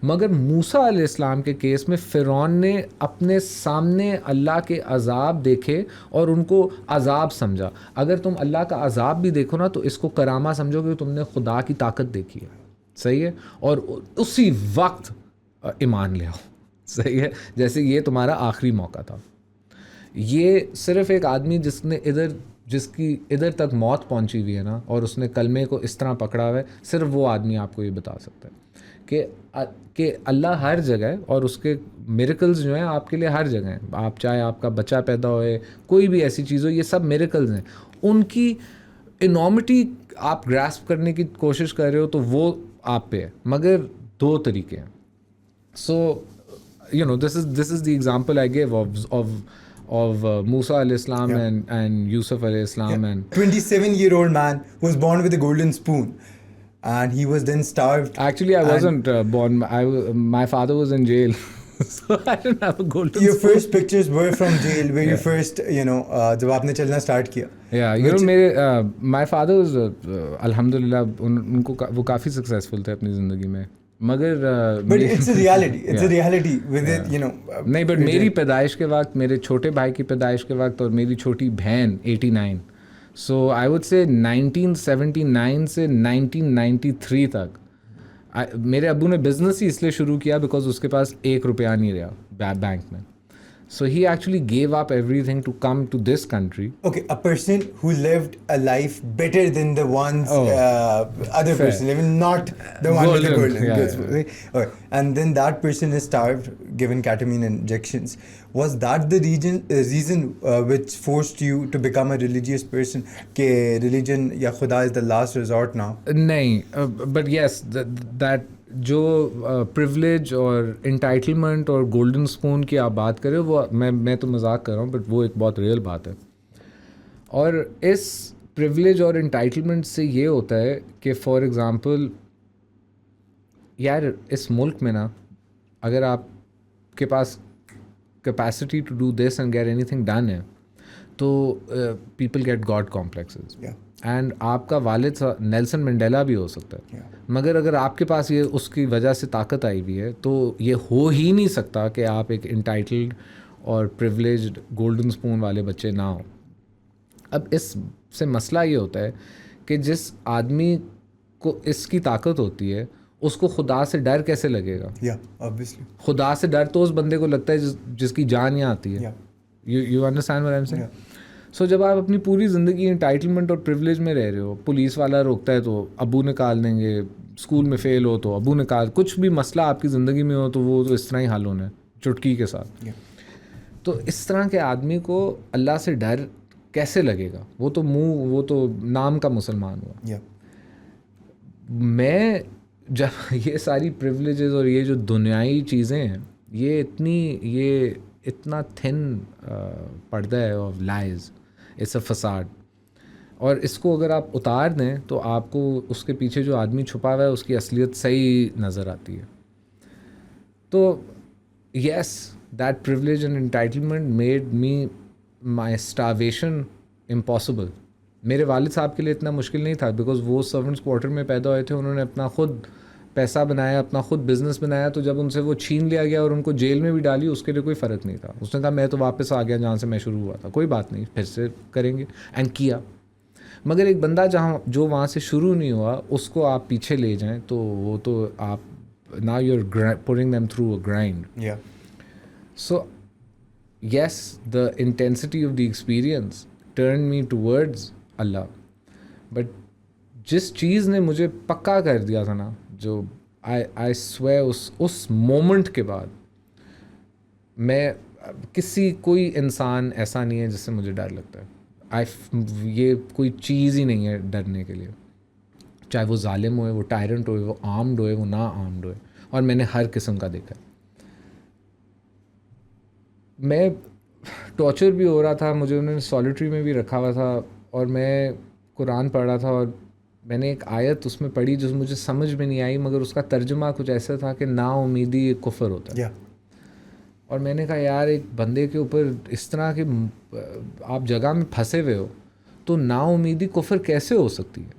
S1: मगर मूसा अलैहिस्सलाम के केस में फ़िरौन ने अपने सामने अल्लाह के अज़ाब देखे और उनको अज़ाब समझा। अगर तुम अल्लाह का अज़ाब भी देखो ना, तो इसको करामा समझो कि तुमने खुदा की ताकत देखी है, सही है, और उसी वक्त ईमान ले आओ, सही है। जैसे ये तुम्हारा आखिरी मौका था। ये सिर्फ़ एक आदमी जिसकी इधर तक मौत पहुंची हुई है ना, और उसने कलमे को इस तरह पकड़ा हुआ है, सिर्फ वो आदमी आपको ये बता सकता है कि अल्लाह हर जगह है, और उसके मिरेकल्स जो हैं आपके लिए हर जगह हैं। आप चाहे आपका बच्चा पैदा होए, कोई भी ऐसी चीज़ हो, ये सब मिरेकल्स हैं। उनकी इनॉर्मिटी आप ग्रास्प करने की कोशिश कर रहे हो तो वो आप पे है, मगर दो तरीके हैं। सो this is the example I gave of Musa alayhi and Yusuf alayhi salam, and
S2: 27-year-old man who was born with a golden spoon, and he was then starved.
S1: Actually, I wasn't born. My father was in jail, so I didn't have a golden spoon.
S2: Your first pictures were from jail, where you first, जब आपने चलना start किया.
S1: Yeah, my father was, alhamdulillah, उनको वो काफ़ी successful थे अपनी ज़िंदगी में, मगर
S2: but it's a reality. It's a reality with it,
S1: नहीं, बट मेरी पैदाइश के वक्त, मेरे छोटे भाई की पैदाइश के वक्त, और मेरी छोटी बहन 89, सो आई वुड से 1979 से 1993 तक मेरे अब्बू ने बिज़नेस ही इसलिए शुरू किया बिकॉज उसके पास 1 रुपया नहीं रहा बैंक में। So he actually gave up everything to come to this country.
S2: Okay, a person who lived a life better than the ones other
S1: fair.
S2: person, even not the one with the
S1: Golden,
S2: golden.
S1: yeah,
S2: goods. Okay. And then that person is starved, given ketamine injections. Was that the reason which forced you to become a religious person? Ke religion ya Khuda is the last resort now.
S1: नहीं, but yes, that जो privilege और entitlement और golden spoon की आप बात कर रहे हो, वो मैं तो मजाक कर रहा हूँ, बट वो एक बहुत रियल बात है. और इस privilege और entitlement से ये होता है कि फॉर एग्ज़ाम्पल यार इस मुल्क में ना, अगर आपके पास capacity to do this and get anything done है, तो people get God complexes.
S2: Yeah.
S1: And आपका वालिद नेल्सन मंडेला भी हो सकता है. मगर अगर आपके पास ये उसकी वजह से ताकत आई हुई है, तो ये हो ही नहीं सकता कि आप एक इंटाइटल्ड और प्रिविलेज्ड गोल्डन स्पून वाले बच्चे ना हो. अब इससे मसला ये होता है कि जिस आदमी को इसकी ताकत होती है, उसको खुदा से डर कैसे लगेगा?
S2: Obviously.
S1: खुदा से डर तो उस बंदे को लगता है जिसकी जान यहाँ आती है. You understand what I am saying? So जब आप अपनी पूरी ज़िंदगी इंटाइटलमेंट और प्रिविलेज में रह रहे हो, पुलिस वाला रोकता है तो अबू निकाल देंगे, स्कूल में फ़ेल हो तो अबू निकाल, कुछ भी मसला आपकी ज़िंदगी में हो तो वो तो इस तरह ही हल होना है चुटकी के साथ. तो इस तरह के आदमी को अल्लाह से डर कैसे लगेगा? वो तो नाम का मुसलमान हुआ. मैं जब ये सारी प्रिविलेजेस और ये जो दुनियाई चीज़ें हैं, ये इतना थिन पर्दा है of lies, it's a facade. और इसको अगर आप उतार दें तो आपको उसके पीछे जो आदमी छुपा हुआ है उसकी असलियत सही नज़र आती है. तो yes, that privilege and entitlement made me my starvation impossible. मेरे वालिद साहब के लिए इतना मुश्किल नहीं था, बिकॉज वो सर्वेंट्स क्वार्टर में पैदा हुए थे, उन्होंने अपना खुद पैसा बनाया, अपना खुद बिज़नेस बनाया. तो जब उनसे वो छीन लिया गया और उनको जेल में भी डाली, उसके लिए कोई फ़र्क नहीं था. उसने कहा मैं तो वापस आ गया जहाँ से मैं शुरू हुआ था, कोई बात नहीं, फिर से करेंगे, एंड किया. मगर एक बंदा जो वहाँ से शुरू नहीं हुआ, उसको आप पीछे ले जाएं तो वो तो आप now you are putting them through a grind. So yes, the intensity of the experience turn me towards Allah. But जिस चीज़ ने मुझे पक्का कर दिया था ना, जो आई स्वे उस मोमेंट के बाद मैं कोई इंसान ऐसा नहीं है जिससे मुझे डर लगता है. ये कोई चीज़ ही नहीं है डरने के लिए, चाहे वो जालिम होए, वो टायरेंट होए, वो आर्म्ड होए, वो ना आर्म्ड होए. और मैंने हर किस्म का देखा. मैं टॉर्चर भी हो रहा था, मुझे उन्होंने सॉलिटरी में भी रखा हुआ था, और मैं कुरान पढ़ रहा था और मैंने एक आयत उसमें पढ़ी जो मुझे समझ में नहीं आई, मगर उसका तर्जुमा कुछ ऐसा था कि नाउमीदी एक कुफर होता है. और मैंने कहा यार, एक बंदे के ऊपर इस तरह के आप जगह में फंसे हुए हो तो नाउमीदी कुफर कैसे हो सकती है?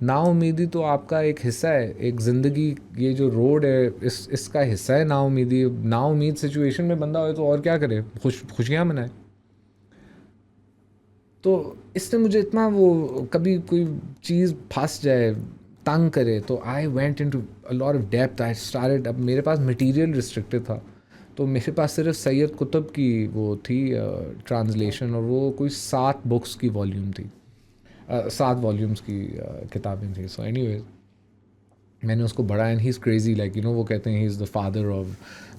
S1: नाउमीदी तो आपका एक हिस्सा है, एक ज़िंदगी, ये जो रोड है इसका हिस्सा है नाउमीदी. नाउमीद सिचुएशन में बंदा हो तो और क्या करे, खुशियाँ मनाए. तो इसने मुझे इतना, वो कभी कोई चीज़ फंस जाए, तंग करे, तो I went into a lot of depth. I started, अब मेरे पास मटेरियल रिस्ट्रिक्टेड था, तो मेरे पास सिर्फ सैयद कुतुब की वो थी ट्रांसलेशन, और वो कोई 7 बुक्स की वॉल्यूम थी, 7 वॉल्यूम्स की किताबें थी. सो एनीवेज मैंने उसको पढ़ा, and he is crazy, like वो कहते हैं he is the father of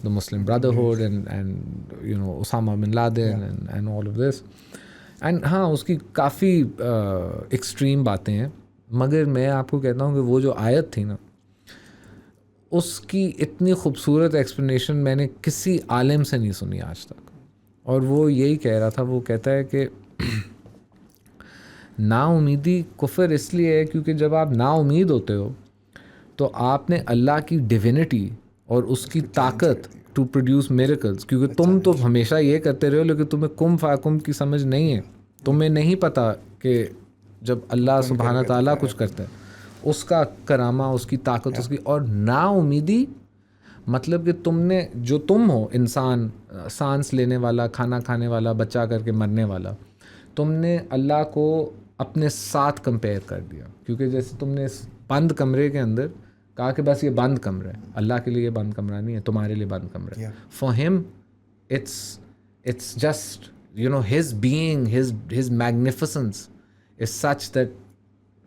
S1: the Muslim Brotherhood and Osama bin Laden and all of this. And हाँ, उसकी काफ़ी एक्सट्रीम बातें हैं, मगर मैं आपको कहता हूँ कि वो जो आयत थी ना, उसकी इतनी खूबसूरत एक्सप्लेनेशन मैंने किसी आलिम से नहीं सुनी आज तक. और वो यही कह रहा था, वो कहता है कि नाउमीदी कुफर इसलिए है क्योंकि जब आप नाउमीद होते हो तो आपने अल्लाह की डिविनिटी और उसकी ताकत टू प्रोड्यूस मिरेकल्स, क्योंकि तुम तो हमेशा ये करते रहे हो, लेकिन तुम्हें कुम फाकुम की समझ नहीं है. तुम्हें नहीं पता कि जब अल्लाह सुब्हाना ताला कुछ करता है, उसका करामा, उसकी ताकत, उसकी. और नाउमीदी मतलब कि तुमने, जो तुम हो इंसान, सांस लेने वाला, खाना खाने वाला, बच्चा करके मरने वाला, तुमने अल्लाह को अपने साथ कंपेयर कर दिया. क्योंकि जैसे तुमने इस बंद कमरे के अंदर कहा कि बस ये बंद कमरा है, अल्लाह के लिए ये बंद कमरा नहीं है, तुम्हारे लिए बंद कमरा है. For him it's just, you know, his being, his magnificence is such that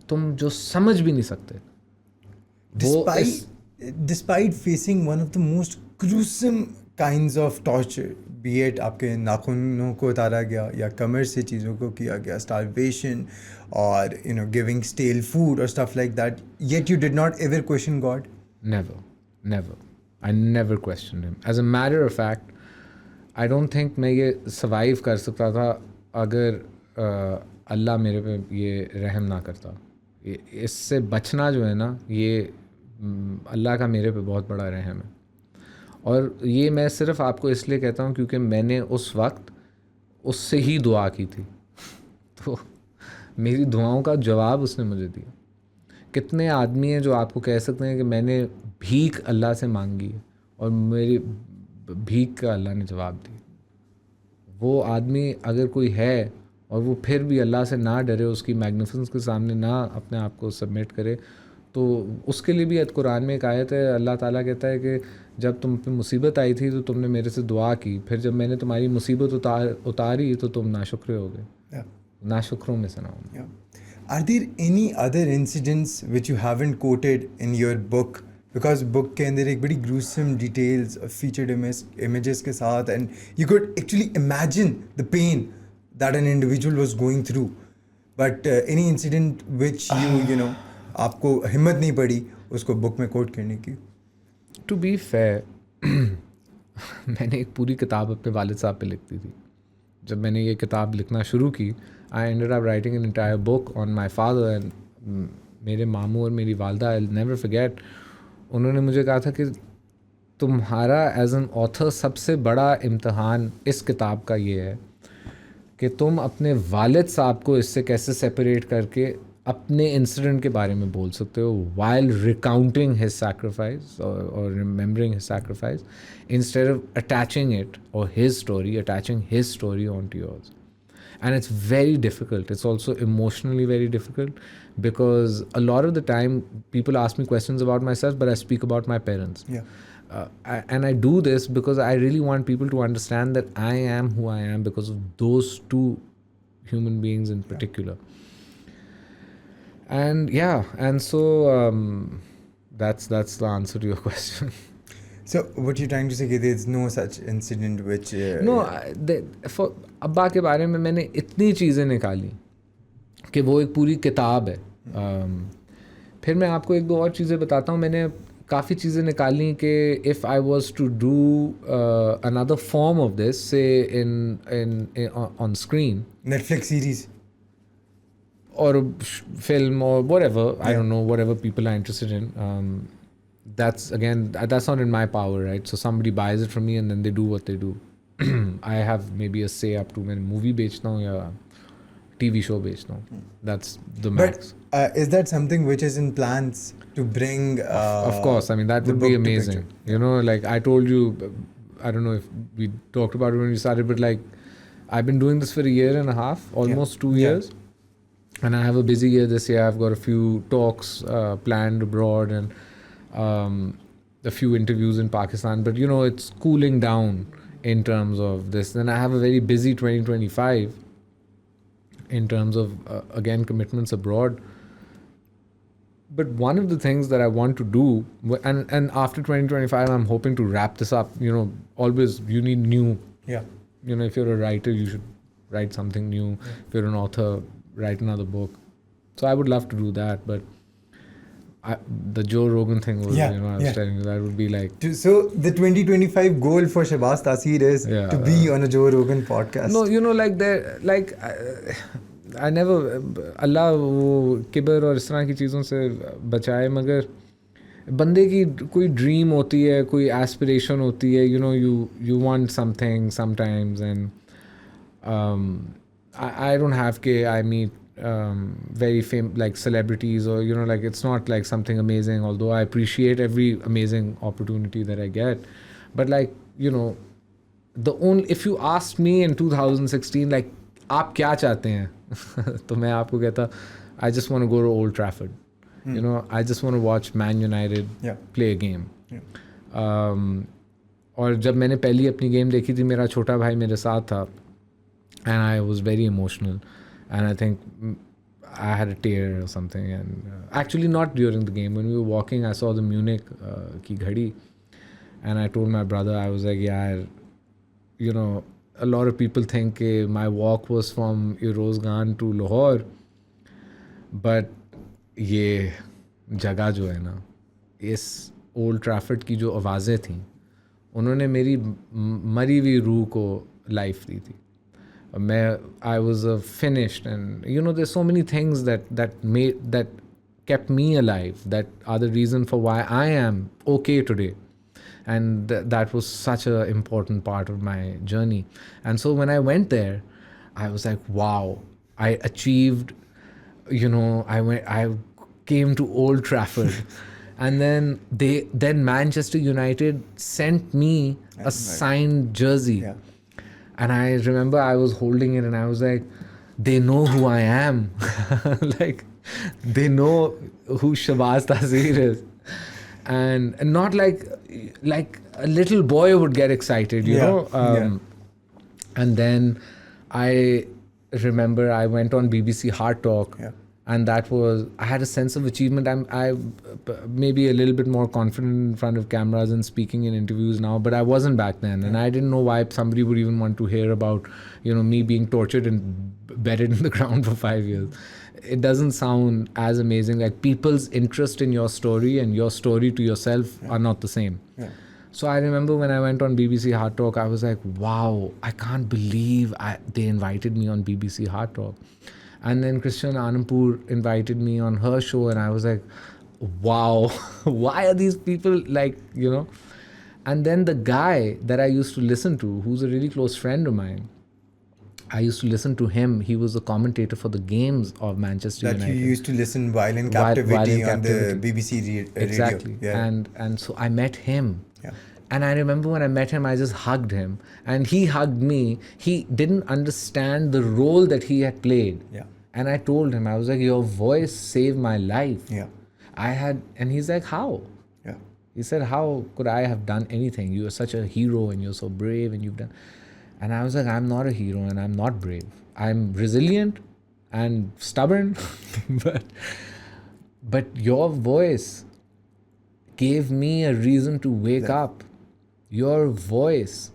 S1: तुम जो समझ भी नहीं सकते.
S2: Despite facing one of the most gruesome kinds of torture, be it आपके नाखूनों को उतारा गया या कमर से चीज़ों को किया गया, starvation or you know giving stale food or stuff like that, yet you did not ever question God?
S1: Never. I never questioned him. As a matter of fact, I don't think मैं ये survive कर सकता था अगर अल्लाह मेरे पे ये रहम ना करता. इससे बचना जो है ना, ये अल्लाह का मेरे पे बहुत बड़ा रहम है. और ये मैं सिर्फ आपको इसलिए कहता हूँ क्योंकि मैंने उस वक्त उससे ही दुआ की थी. तो मेरी दुआओं का जवाब उसने मुझे दिया. कितने आदमी हैं जो आपको कह सकते हैं कि मैंने भीख अल्लाह से मांगी है और मेरी भीख का अल्लाह ने जवाब दिया. वो आदमी अगर कोई है और वो फिर भी अल्लाह से ना डरे, उसकी मैग्निफिसेंस के सामने ना अपने आप को सबमिट करे, तो उसके लिए भी कुरान में एक आयत है. अल्लाह ताला कहता है कि जब तुम पे मुसीबत आई थी तो तुमने मेरे से दुआ की, फिर जब मैंने तुम्हारी मुसीबत उतारी तो तुम नाशुक्र हो गए. नाशुक्रों में से ना हो.
S2: Are there any other incidents which you haven't quoted in your book? Because book के अंदर एक बड़ी gruesome details, featured images के साथ, and you could actually imagine the pain that an individual was going through. But any incident which you know आपको हिम्मत नहीं पड़ी उसको बुक में कोट करने की?
S1: टू बी फेयर, मैंने एक पूरी किताब अपने वालिद साहब पे लिख दी थी. जब मैंने ये किताब लिखना शुरू की, I ended up writing an entire book on my father. And मेरे मामू और मेरी वालदा, आई नेवर फॉरगेट, उन्होंने मुझे कहा था कि तुम्हारा एज एन ऑथर सबसे बड़ा इम्तहान इस किताब का ये है कि तुम अपने वालिद साहब को इससे कैसे सेपरेट करके अपने इंसिडेंट के बारे में बोल सकते हो, while recounting his sacrifice or remembering his sacrifice, instead of attaching it, or his story onto yours. And it's very difficult. It's also emotionally very difficult because a lot of the time people ask me questions about myself, but I speak about my parents.
S2: Yeah.
S1: And I do this because I really want people to understand that I am who I am because of those two human beings in particular. And yeah, and so that's the answer to your question.
S2: So what you're trying to say is there's no such incident which
S1: No, for अब्बा के बारे में मैंने इतनी चीज़ें निकाली कि वो एक पूरी किताब है. फिर मैं आपको एक दो और चीज़ें बताता हूँ. मैंने काफ़ी चीज़ें निकाली कि if I was to do another form of this, say on screen,
S2: Netflix series
S1: or film or whatever, I don't know, whatever people are interested in. That's not in my power, right? So somebody buys it from me and then they do what they do. I have maybe a say up to मैं movie बेचता हूँ या TV show बेचता हूँ. That's the max.
S2: But is that something which is in plans to bring?
S1: Of course, I mean that would be amazing. You know, like I told you, I don't know if we talked about it when we started, but like I've been doing this for a year and a half, almost 2 years. And I have a busy year this year. I've got a few talks planned abroad and a few interviews in Pakistan. But, you know, it's cooling down in terms of this. Then I have a very busy 2025 in terms of, again, commitments abroad. But one of the things that I want to do, and after 2025, I'm hoping to wrap this up. You know, always you need new.
S2: Yeah.
S1: You know, if you're a writer, you should write something new. Yeah. If you're an author, write another book. So I would love to do that, but the Joe Rogan thing was, you know, I was telling you, that would be like...
S2: So the 2025 goal for Shahbaz Taseer is to be on a Joe Rogan podcast.
S1: No, you know, I never... Allah वो किबर और इस तरह की चीज़ों से बचाए, मगर बंदे की कोई ड्रीम होती है, कोई एस्पिरेशन होती है, you know, you want something sometimes, and I don't have I meet very famous like celebrities, or you know, like it's not like something amazing, although I appreciate every amazing opportunity that I get. But like, you know, if you asked me in 2016 like आप क्या चाहते हैं तो मैं आपको कहता I just want to go to Old Trafford. You know, I just want to watch Man United play a game. और जब मैंने पहली अपनी गेम देखी थी, मेरा छोटा भाई मेरे साथ था, and I was very emotional, and I think I had a tear or something, and actually not during the game. When we were walking, I saw the Munich ki ghadi, and I told my brother, I was like, yeah, you know, a lot of people think my walk was from Eurozgan to Lahore, but ये जगह जो है ना, इस old Trafford की जो आवाज़ें थीं, उन्होंने मेरी मरी हुई रूह को लाइफ दी थी. I was finished, and you know, there's so many things that kept me alive, that are the reason for why I am okay today, and that was such a important part of my journey. And so when I went there, I was like, wow, I achieved, you know, I came to Old Trafford. And then Manchester United sent me a signed jersey.
S2: Yeah.
S1: And I remember I was holding it and I was like, they know who I am. Like, they know who Shabazz Taseer is. And not like a little boy would get excited, you know. And then I remember I went on BBC Hard Talk.
S2: Yeah.
S1: And that was, I had a sense of achievement. I maybe a little bit more confident in front of cameras and speaking in interviews now, but I wasn't back then. And I didn't know why somebody would even want to hear about, you know, me being tortured and bedded in the ground for 5 years. It doesn't sound as amazing. Like, people's interest in your story and your story to yourself are not the same.
S2: Yeah.
S1: So I remember when I went on BBC Hard Talk, I was like, wow, I can't believe they invited me on BBC Hard Talk. And then Christian Anandpur invited me on her show, and I was like, wow, why are these people like, you know? And then the guy that I used to listen to, who's a really close friend of mine, I used to listen to him. He was the commentator for the games of Manchester United.
S2: That you used to listen while in
S1: While
S2: captivity
S1: in
S2: on
S1: captivity.
S2: the BBC radio.
S1: Exactly.
S2: Yeah.
S1: And so I met him.
S2: Yeah.
S1: And I remember when I met him, I just hugged him. And he hugged me. He didn't understand the role that he had played.
S2: Yeah.
S1: And I told him, I was like, your voice saved my life.
S2: Yeah.
S1: And he's like, how?
S2: Yeah.
S1: He said, how could I have done anything? You are such a hero and you're so brave and you've done. And I was like, I'm not a hero and I'm not brave. I'm resilient and stubborn. but your voice gave me a reason to wake up. Your voice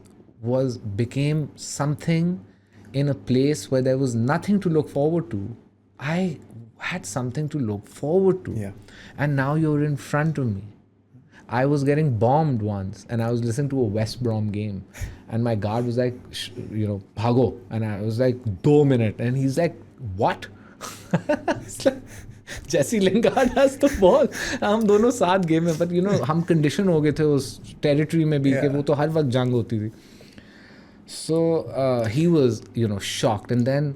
S1: became something in a place where there was nothing to look forward to. I had something to look forward to.
S2: Yeah.
S1: And now you're in front of me. I was getting bombed once and I was listening to a West Brom game and my guard was like, you know, bhago. And I was like, 2 minutes. And he's like, what? It's like, Jesse Lingard has the ball. हम दोनों साथ game में, but you know, हम condition हो गए थे उस territory में भी कि वो तो हर वक्त जंग होती थी. So he was, you know, shocked. And then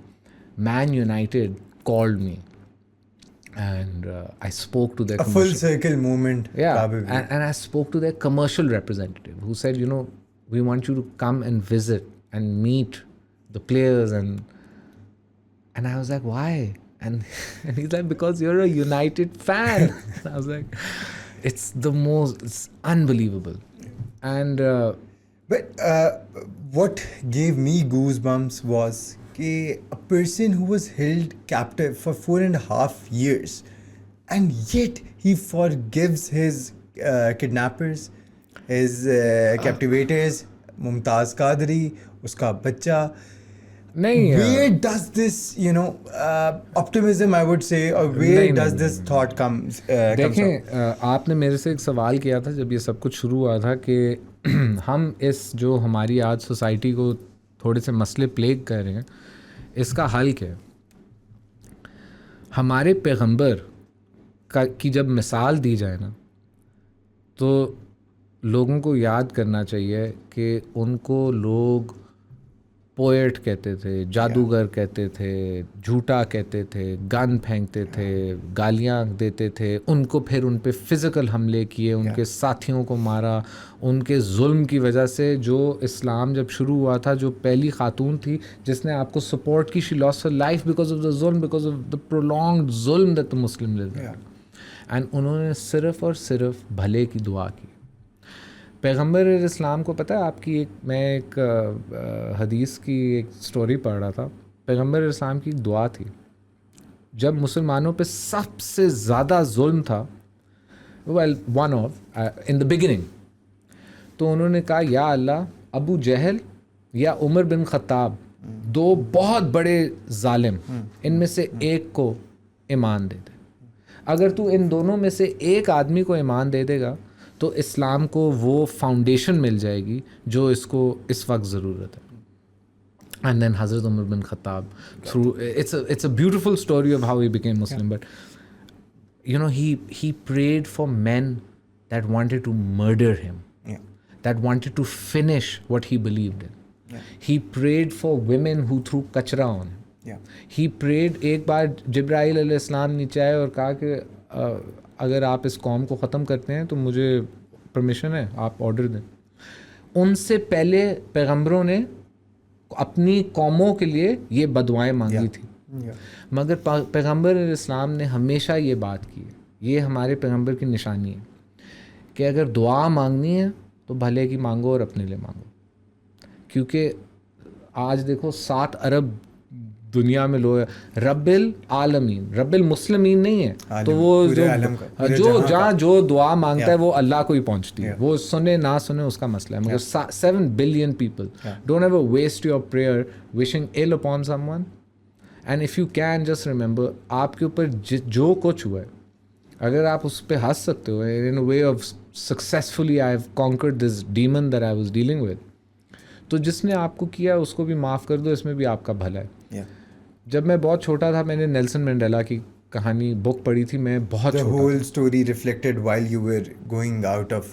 S1: Man United called me. And I spoke to their
S2: full circle moment.
S1: Yeah,
S2: Probably.
S1: and I spoke to their commercial representative who said, you know, we want you to come and visit and meet the players. And I was like, why? And he's like, because you're a United fan. I was like, it's unbelievable. And
S2: But what gave me goosebumps was a person who was held captive for 4.5 years, and yet he forgives his kidnappers, his captivators, Mumtaz Qadri, uska bacha. Where does this, you know, optimism, I would say, or where does this thought come
S1: देखें, आपने मेरे से एक सवाल किया था जब ये सब कुछ शुरू हुआ था कि हम इस जो हमारी आज सोसाइटी को थोड़े से मसले प्लेग कर रहे हैं, इसका हल क्या है? हमारे पैगंबर की जब मिसाल दी जाए ना, तो लोगों को याद करना चाहिए कि उनको लोग पोएट कहते थे, जादूगर कहते थे, झूठा कहते थे, गन फेंकते थे, गालियाँ देते थे, उनको फिर उन पे फिज़िकल हमले किए, उनके साथियों को मारा, उनके जुल्म की वजह से जो इस्लाम जब शुरू हुआ था, जो पहली खातून थी जिसने आपको सपोर्ट की, she lost her life because of the जुल्म, बिकॉज ऑफ द प्रोलॉन्ग्ड जुल्म that the Muslim live, and उन्होंने सिर्फ़ और सिर्फ भले की दुआ की. पैगंबर इस्लाम को पता है आपकी मैं एक हदीस की एक स्टोरी पढ़ रहा था। पैगंबर इस्लाम की दुआ थी जब मुसलमानों पे सबसे ज़्यादा जुल्म था, well one of in the beginning, तो उन्होंने कहा या अल्लाह अबू जहल या उमर बिन ख़त्ताब, दो बहुत बड़े जालिम, इनमें से एक को ईमान दे दे। अगर तू इन दोनों में से एक आदमी को ईमान दे देगा तो इस्लाम को वो फाउंडेशन मिल जाएगी जो इसको इस वक्त ज़रूरत है। And then Hazrat Umar bin Khattab, through it's a beautiful story of how he became Muslim. But you know, he prayed for men that wanted to murder him, that wanted to finish what he believed in. He prayed for women who threw kachra on him. He prayed, एक बार जिब्राइल अलैहिस्सलाम नीचे आए और कहा कि अगर आप इस कौम को ख़त्म करते हैं तो मुझे परमिशन है, आप ऑर्डर दें। उनसे पहले पैगंबरों ने अपनी कौमों के लिए ये बदुआएं मांगी थी, मगर पैगंबर इस्लाम ने हमेशा ये बात की है, ये हमारे पैगंबर की निशानी है कि अगर दुआ मांगनी है तो भले की मांगो और अपने लिए मांगो। क्योंकि आज देखो 7 अरब दुनिया में लोग, रब्बिल आलमीन, रब्बिल मुस्लिमीन नहीं है, तो वो जो जहाँ जो दुआ मांगता है वो अल्लाह को ही पहुँचती है। वो सुने ना सुने उसका मसला है, मगर 7 billion people don't ever waste your prayer wishing ill upon someone, and if you can just remember आपके ऊपर जो कुछ हुआ है, अगर आप उस पर हंस सकते हो in a way of successfully I have conquered this demon that I was dealing with, तो जिसने आपको किया उसको भी माफ़ कर दो, इसमें भी आपका भला है। जब मैं बहुत छोटा था मैंने नेल्सन मंडेला की कहानी बुक पढ़ी थी, मैं बहुत छोटा था।
S2: The whole story reflected while you were going out of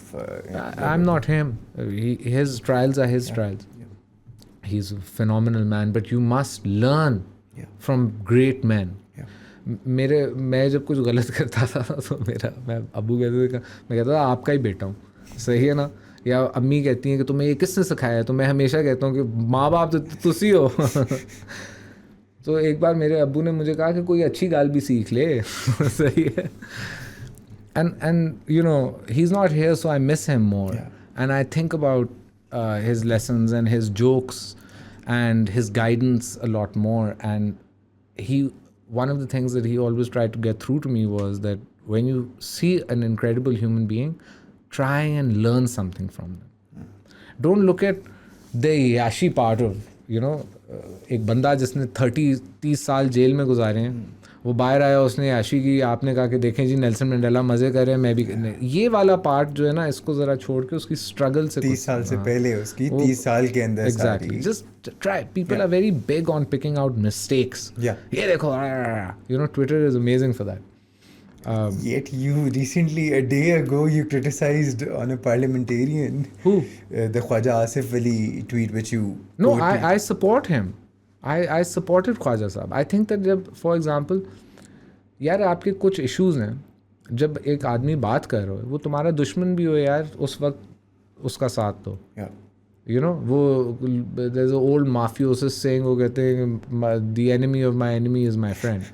S1: I'm not him. His trials are his trials. He's a phenomenal man, but you must learn from great men. मैं जब कुछ गलत करता था तो मैं अब्बू कहते थे, मैं कहता था आपका ही बेटा हूँ, सही है ना, या अम्मी कहती हैं कि तुम्हें ये किसने सिखाया है, तो मैं हमेशा कहता हूँ कि माँ बाप तो तुसी हो। तो एक बार मेरे अब्बू ने मुझे कहा कि कोई अच्छी गाल भी सीख ले। सही है। and you know he's not here, so I miss him more, and I think about his lessons and his jokes and his guidance a lot more. And one of the things that he always tried to get through to me was that when you see an incredible human being, try and learn something from them. Don't look at the yashi part of, you know, एक बंदा जिसने 30 साल jail में गुजारे हैं, वो बाहर आया, उसने याशी की, आपने कहा कि देखें जी नेल्सन मंडेला मज़े कर रहे हैं, मैं भी ये वाला पार्ट जो है ना, इसको ज़रा छोड़ के उसकी स्ट्रगल से
S2: 30 साल से पहले उसकी 30 साल के अंदर
S1: exactly just try. People are very big on picking out mistakes, ये देखो, you know, Twitter is amazing for that.
S2: Yet you recently, a day ago, you criticized on a parliamentarian.
S1: Who?
S2: The Khwaja Asif Ali tweet which you...
S1: No, I support him. I supported Khwaja साहब. I think that जब, for example, यार आपके कुछ issues हैं, जब एक आदमी बात कर रहा है, वो तुम्हारा दुश्मन भी हो यार, उस वक्त उसका साथ दो. You know, वो there's an old mafioso saying, वो कहते हैं the enemy of my enemy is my friend.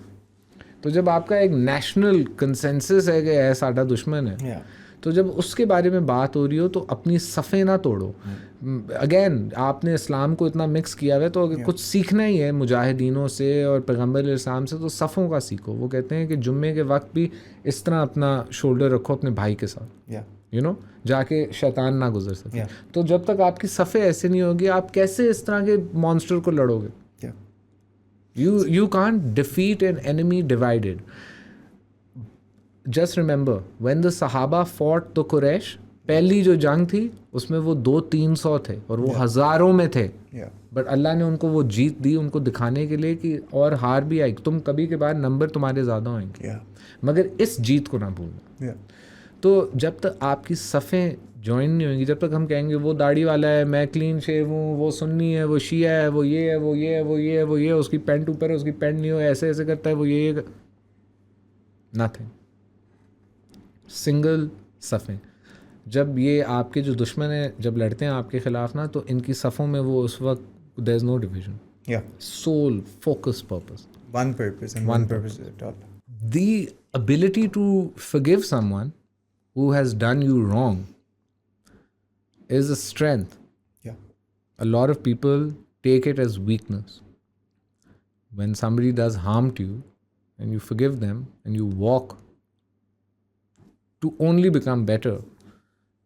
S1: तो जब आपका एक नेशनल कंसेंसस है कि है साडा दुश्मन है, तो जब उसके बारे में बात हो रही हो तो अपनी सफ़े ना तोड़ो. अगेन आपने इस्लाम को इतना मिक्स किया हुआ है, तो अगर कुछ सीखना ही है मुजाहिदीनों से और पैगंबर इस्लाम से, तो सफ़ों का सीखो. वो कहते हैं कि जुम्मे के वक्त भी इस तरह अपना शोल्डर रखो अपने भाई के साथ, यू नो, जाके शैतान ना गुजर सके. तो जब तक आपकी सफ़े ऐसे नहीं होगी, आप कैसे इस तरह के मॉन्स्टर को लड़ोगे? You can't defeat an enemy divided. Just remember, when the Sahaba fought the Quraysh, पहली जो जंग थी उसमें वो 200-300 थे और वो हज़ारों में थे. बट अल्लाह ने उनको वो जीत दी, उनको दिखाने के लिए कि और हार भी आई, तुम कभी के बाद नंबर तुम्हारे ज़्यादा होंगे, मगर इस जीत को ना भूलना. तो जब तक आपकी सफ़ें ज्वाइन नहीं होंगी, जब तक हम कहेंगे वो दाढ़ी वाला है, मैं क्लीन शेव हूँ, वो सुन्नी है, वो शिया है, वो ये है, वो ये है, वो ये है, वो ये है, उसकी पैंट ऊपर है, उसकी पैंट नहीं हो, ऐसे ऐसे करता है, वो ये नथिंग. सिंगल सफ़ें. जब ये आपके जो दुश्मन है जब लड़ते हैं आपके ख़िलाफ़ ना, तो इनकी सफ़ों में वो उस वक्त there is no division. Soul focus purpose,
S2: one purpose and one purpose at all.
S1: The ability to forgive someone who has done you wrong is a strength.
S2: Yeah.
S1: A lot of people take it as weakness. When somebody does harm to you and you forgive them and you walk to only become better,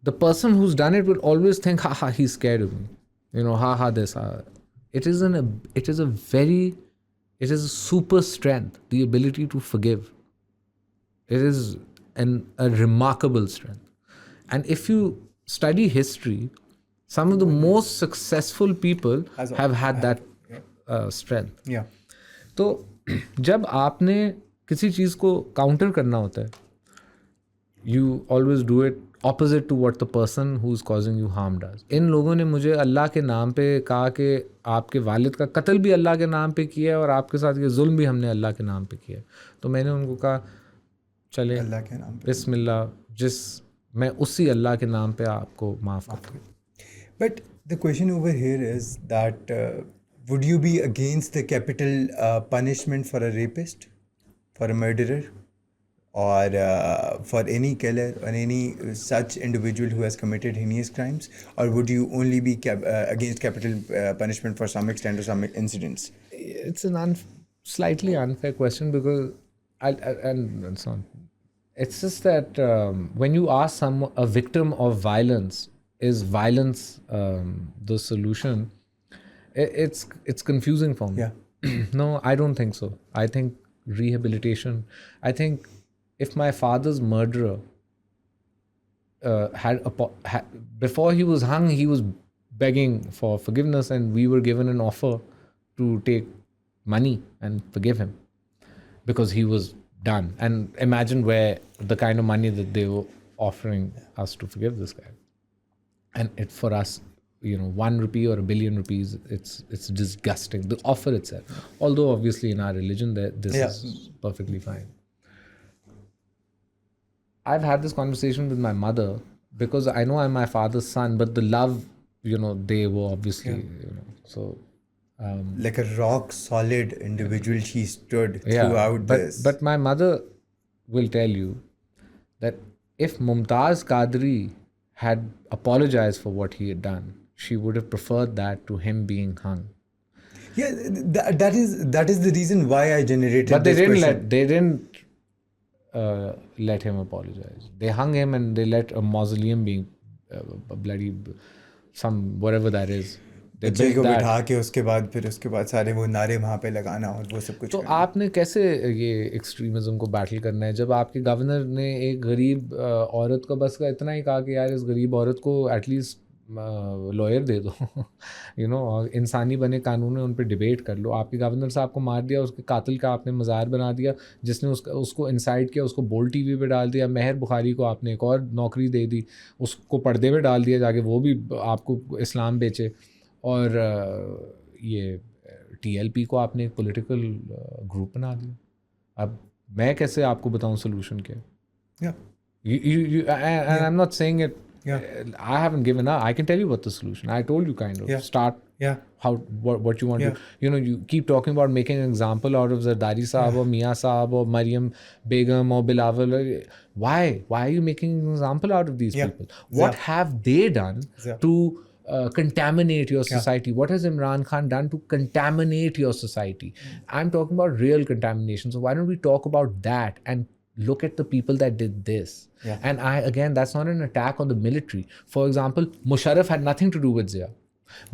S1: the person who's done it will always think, ha ha, he's scared of me. Ha ha, this, ha. It is a super strength, the ability to forgive. It is a remarkable strength. And if you study history, some of the most successful people have had that strength.
S2: Yeah.
S1: तो जब आपने किसी चीज़ को counter करना होता है, you always do it opposite to what the person who's causing you harm does. इन लोगों ने मुझे अल्लाह के नाम पे कहा कि आपके वालिद का कत्ल भी अल्लाह के नाम पे किया है और आपके साथ ये जुल्म भी हमने अल्लाह के नाम पे किया है. तो मैंने उनको कहा चले
S2: अल्लाह के नाम पे
S1: बिस्मिल्लाह, मैं उसी अल्लाह के नाम पे आपको माफ़ करता हूँ.
S2: But the question over here is that would you be against the capital punishment for a rapist, for a murderer, or for any killer or any such individual who has committed heinous crimes, or would you only be against capital punishment for some extent or some incidents?
S1: It's an slightly unfair question because and it's not. It's just that when you ask a victim of violence, is violence the solution? It's confusing for me.
S2: Yeah.
S1: No, I don't think so. I think rehabilitation. I think if my father's murderer before he was hung, he was begging for forgiveness, and we were given an offer to take money and forgive him because he was done. And imagine where the kind of money that they were offering us to forgive this guy. And it for us, 1 rupee or 1 billion rupees, it's disgusting. The offer itself. Although obviously in our religion this is perfectly fine. I've had this conversation with my mother because I know I'm my father's son, but the love, they were obviously, so.
S2: Like a rock solid individual, she stood throughout this.
S1: But my mother will tell you that if Mumtaz Qadri had apologized for what he had done, she would have preferred that to him being hung.
S2: Yeah, that is the reason why I generated.
S1: But
S2: they
S1: didn't let him apologize. They hung him and they let a mausoleum being bloody some whatever that is.
S2: बच्चे को बिठा के उसके बाद सारे वो नारे वहाँ पे लगाना और वो सब कुछ.
S1: तो आपने कैसे ये एक्सट्रीमिज्म को बैटल करना है जब आपके गवर्नर ने एक गरीब औरत को बस का इतना ही कहा कि यार इस गरीब औरत को एटलीस्ट लॉयर दे दो, और इंसानी बने कानून है, उन पर डिबेट कर लो. आपके गवर्नर साहब को मार दिया, उसके कातिल का आपने मज़ार बना दिया, जिसने उसको इंसाइट किया उसको बोल टीवी पे डाल दिया. महर बुखारी को आपने एक और नौकरी दे दी, उसको पर्दे में डाल दिया जाके, वो भी आपको इस्लाम बेचे. और ये TLP को आपने एक पॉलिटिकल ग्रुप बना दिया. अब मैं कैसे आपको बताऊं सोल्यूशन क्या? And I'm not saying it. I haven't given up. I can tell you what the solution. I told you kind of. Start. What you want to do. You keep talking about making an example out of Zardari Saab or Mia Saab or Maryam Begum or Bilawal. Why? Why are you making an example out of these people? What have they done to contaminate your society? What has Imran Khan done to contaminate your society? I'm talking about real contamination. So why don't we talk about that and look at the people that did this? And again, that's not an attack on the military. For example, Musharraf had nothing to do with Zia.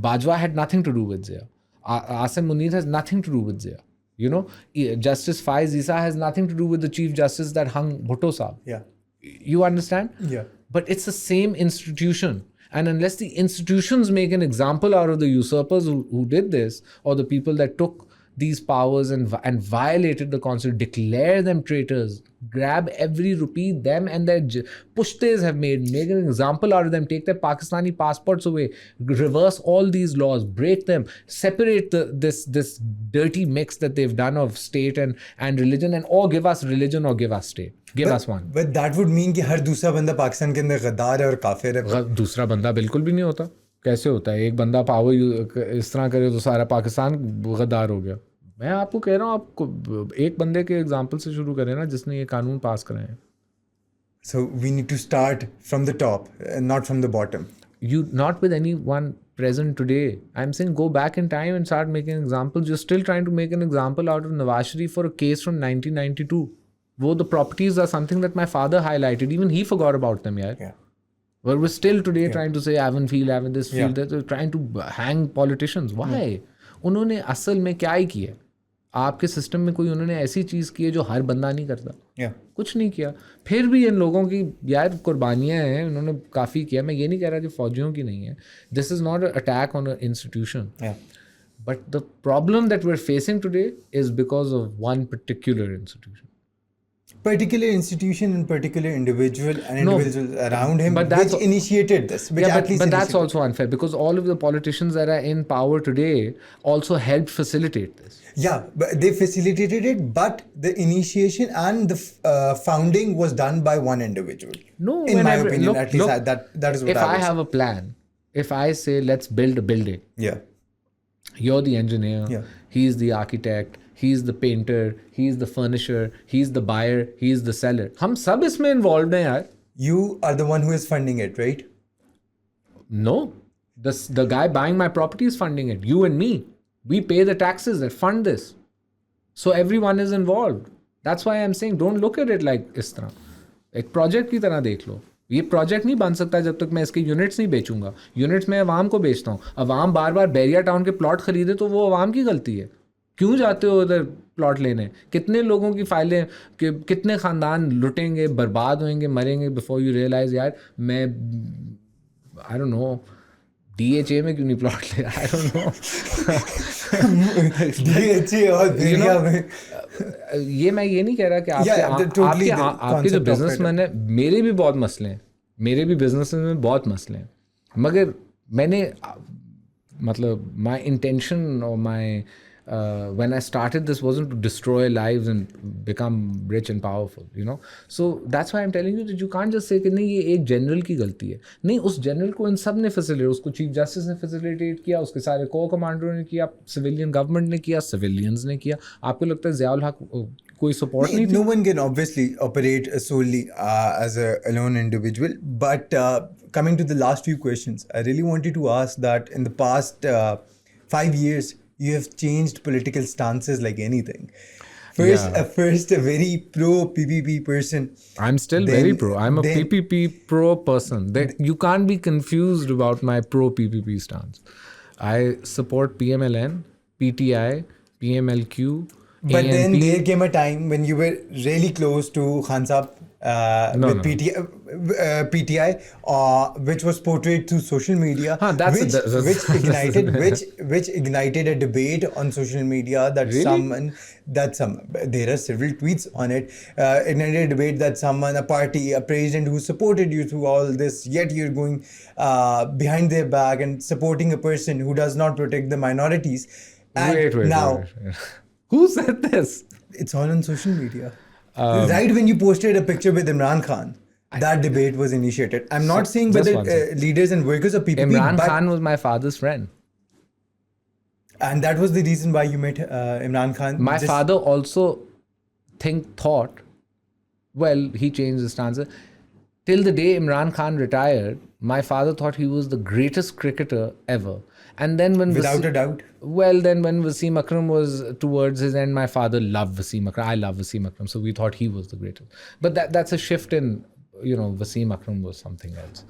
S1: Bajwa had nothing to do with Zia. Asim Munir has nothing to do with Zia. Justice Faiz Isa has nothing to do with the Chief Justice that hung Bhutto Saab. You understand? But it's the same institution. And unless the institutions make an example out of the usurpers who did this, or the people that took these powers and violated the constitution, declare them traitors, grab every rupee them and their pushtes have make an example out of them, take their Pakistani passports away, reverse all these laws, break them, separate this dirty mix that they've done of state and religion, and or give us religion or give us state. Give us one.
S2: But that would mean कि हर दूसरा बंदा पाकिस्तान के अंदर गद्दार है और काफिर है.
S1: दूसरा बंदा बिल्कुल भी नहीं होता. कैसे होता है? एक बंदा पावर इस तरह करे तो सारा पाकिस्तान गद्दार हो गया. मैं आपको कह रहा हूँ, आपको एक बंदे के एग्जाम्पल से शुरू करें ना जिसने ये कानून पास कराए हैं.
S2: So we need to start from the top, not from the bottom.
S1: you not with anyone present today. I'm saying go back in time and start making examples. You're still trying to make an example out of Nawaz Sharif for a case from 1992. Wo the properties are something that my father highlighted. Even he forgot about them, yaar.
S2: Yeah.
S1: But we're still today trying to say Avon Field, Avon this field,
S2: Yeah.
S1: that. We're trying to hang politicians. Why? उन्होंने असल में क्या ही किया? आपके system में कोई उन्होंने ऐसी चीज़ की है जो हर बंदा नहीं करता.
S2: Yeah.
S1: कुछ नहीं किया. फिर भी इन लोगों की यार कुर्बानियाँ हैं, उन्होंने काफ़ी किया. मैं ये नहीं कह रहा कि फौजियों की नहीं है. This is not a attack on a institution.
S2: Yeah.
S1: But the problem that we're facing today is because of one particular institution.
S2: Particular institution and particular individual and
S1: No,
S2: individuals around him
S1: but that's-
S2: which initiated this. Which
S1: Yeah,
S2: at least
S1: but that's
S2: initiated.
S1: also unfair because all of the politicians that are in power today also helped facilitate this.
S2: Yeah, but they facilitated it, but the initiation and the founding was done by one individual.
S1: No,
S2: in my
S1: whenever-
S2: opinion,
S1: look-
S2: at least
S1: look,
S2: that is what
S1: If I
S2: would
S1: have a plan, if I say let's build a building,
S2: say. Yeah.
S1: you're the engineer,
S2: Yeah.
S1: he's the architect, he's the painter, he's the furnisher, he's the buyer, he's the seller. हम सब इसमें involved हैं यार.
S2: You are the one who is funding it, right?
S1: No, the guy buying my property is funding it. You and me, we pay the taxes that fund this. So everyone is involved. That's why I'm saying don't look at it like इस तरह. एक project की तरह देख लो. ये project नहीं बन सकता जब तक मैं इसके units नहीं बेचूंगा. Units मैं अवाम को बेचता हूँ. अवाम बार बार बैरिया टाउन के प्लॉट खरीदे तो वो अवाम की गलती है. क्यों जाते हो उधर प्लॉट लेने? कितने लोगों की फाइलें, कितने ख़ानदान लुटेंगे, बर्बाद होंगे, मरेंगे बिफोर यू रियलाइज यार मैं आई डोंट नो DHA में क्यों नहीं प्लॉट ले? I don't know.
S2: DHA और भेड़िया में.
S1: ये मैं ये नहीं कह रहा कि आपके
S2: Yeah, totally the
S1: आपके जो
S2: concept of
S1: बिजनेसमैन है, मेरे भी बहुत मसले हैं, मेरे भी बिजनेस में बहुत मसले हैं, मगर मैंने मतलब my intention or my when I started this wasn't to destroy lives and become rich and powerful, you know. So that's why I'm telling you that you can't just say कि नहीं ये एक जनरल की गलती है. नहीं, उस general को इन सब ने फैसिलिटेट, उसको चीफ जस्टिस ने फैसिलिटेट किया, उसके सारे को कमांडरों ने किया, सिविलियन गवर्नमेंट ने किया, सिविलियंस ने किया. आपको लगता है ज़ियाउल हक कोई सपोर्ट नहीं थी?
S2: No one can obviously operate solely as a alone individual. But coming to the last few questions, I really wanted to ask that in the past 5 years, you have changed political stances like anything. First a very pro PPP person.
S1: I'm still
S2: Then-
S1: very pro. I'm a
S2: then-
S1: PPP pro person. You can't be confused about my pro PPP stance. I support PMLN, PTI, PMLQ,
S2: But then
S1: ANP.
S2: there came a time when you were really close to Khan Saab with PTI, which was portrayed through social media,
S1: That's-
S2: which ignited a debate on social media that
S1: Really?
S2: there are several tweets on it, ignited a debate that someone, a party, a president who supported you through all this, yet you're going behind their back and supporting a person who does not protect the minorities. And
S1: Wait.
S2: now
S1: Who said this?
S2: it's all on social media. Right when you posted a picture with Imran Khan, that debate was initiated. I'm not saying
S1: just
S2: whether
S1: one second.
S2: leaders and workers of PPP,
S1: Imran
S2: but,
S1: Khan was my father's friend.
S2: and that was the reason why you met Imran Khan.
S1: My father also thought, well, he changed his stance. Till the day Imran Khan retired, my father thought he was the greatest cricketer ever. And then when
S2: without a doubt.
S1: Well, then when Wasim Akram was towards his end, my father loved Wasim Akram. I love Wasim Akram. So we thought he was the greatest. But that's a shift in, Wasim Akram was something else.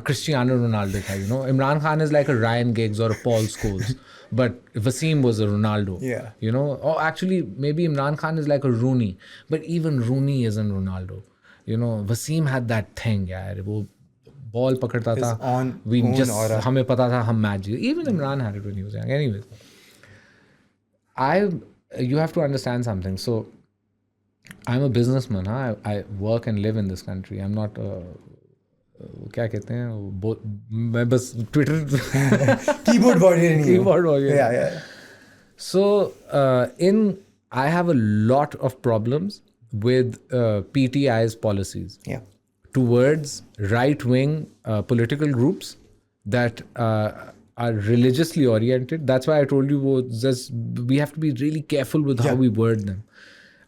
S1: Cristiano Ronaldo tha, Imran Khan is like a Ryan Giggs or a Paul Scholes. But Wasim was a Ronaldo.
S2: Yeah.
S1: Or actually, maybe Imran Khan is like a Rooney. But even Rooney isn't Ronaldo. Wasim had that thing, yaar. वो ball पकड़ता था. हमें पता था हम match जीते. Even Imran had it when he was young. Anyways, you have to understand something. So, I'm a businessman. Huh? I work and live in this country. I'm not क्या कहते हैं? मैं बस Twitter
S2: keyboard warrior.
S1: Keyboard warrior.
S2: Yeah.
S1: So, I have a lot of problems with PTI's policies.
S2: Yeah.
S1: Towards right-wing political groups that are religiously oriented. That's why I told you we have to be really careful with how we word them.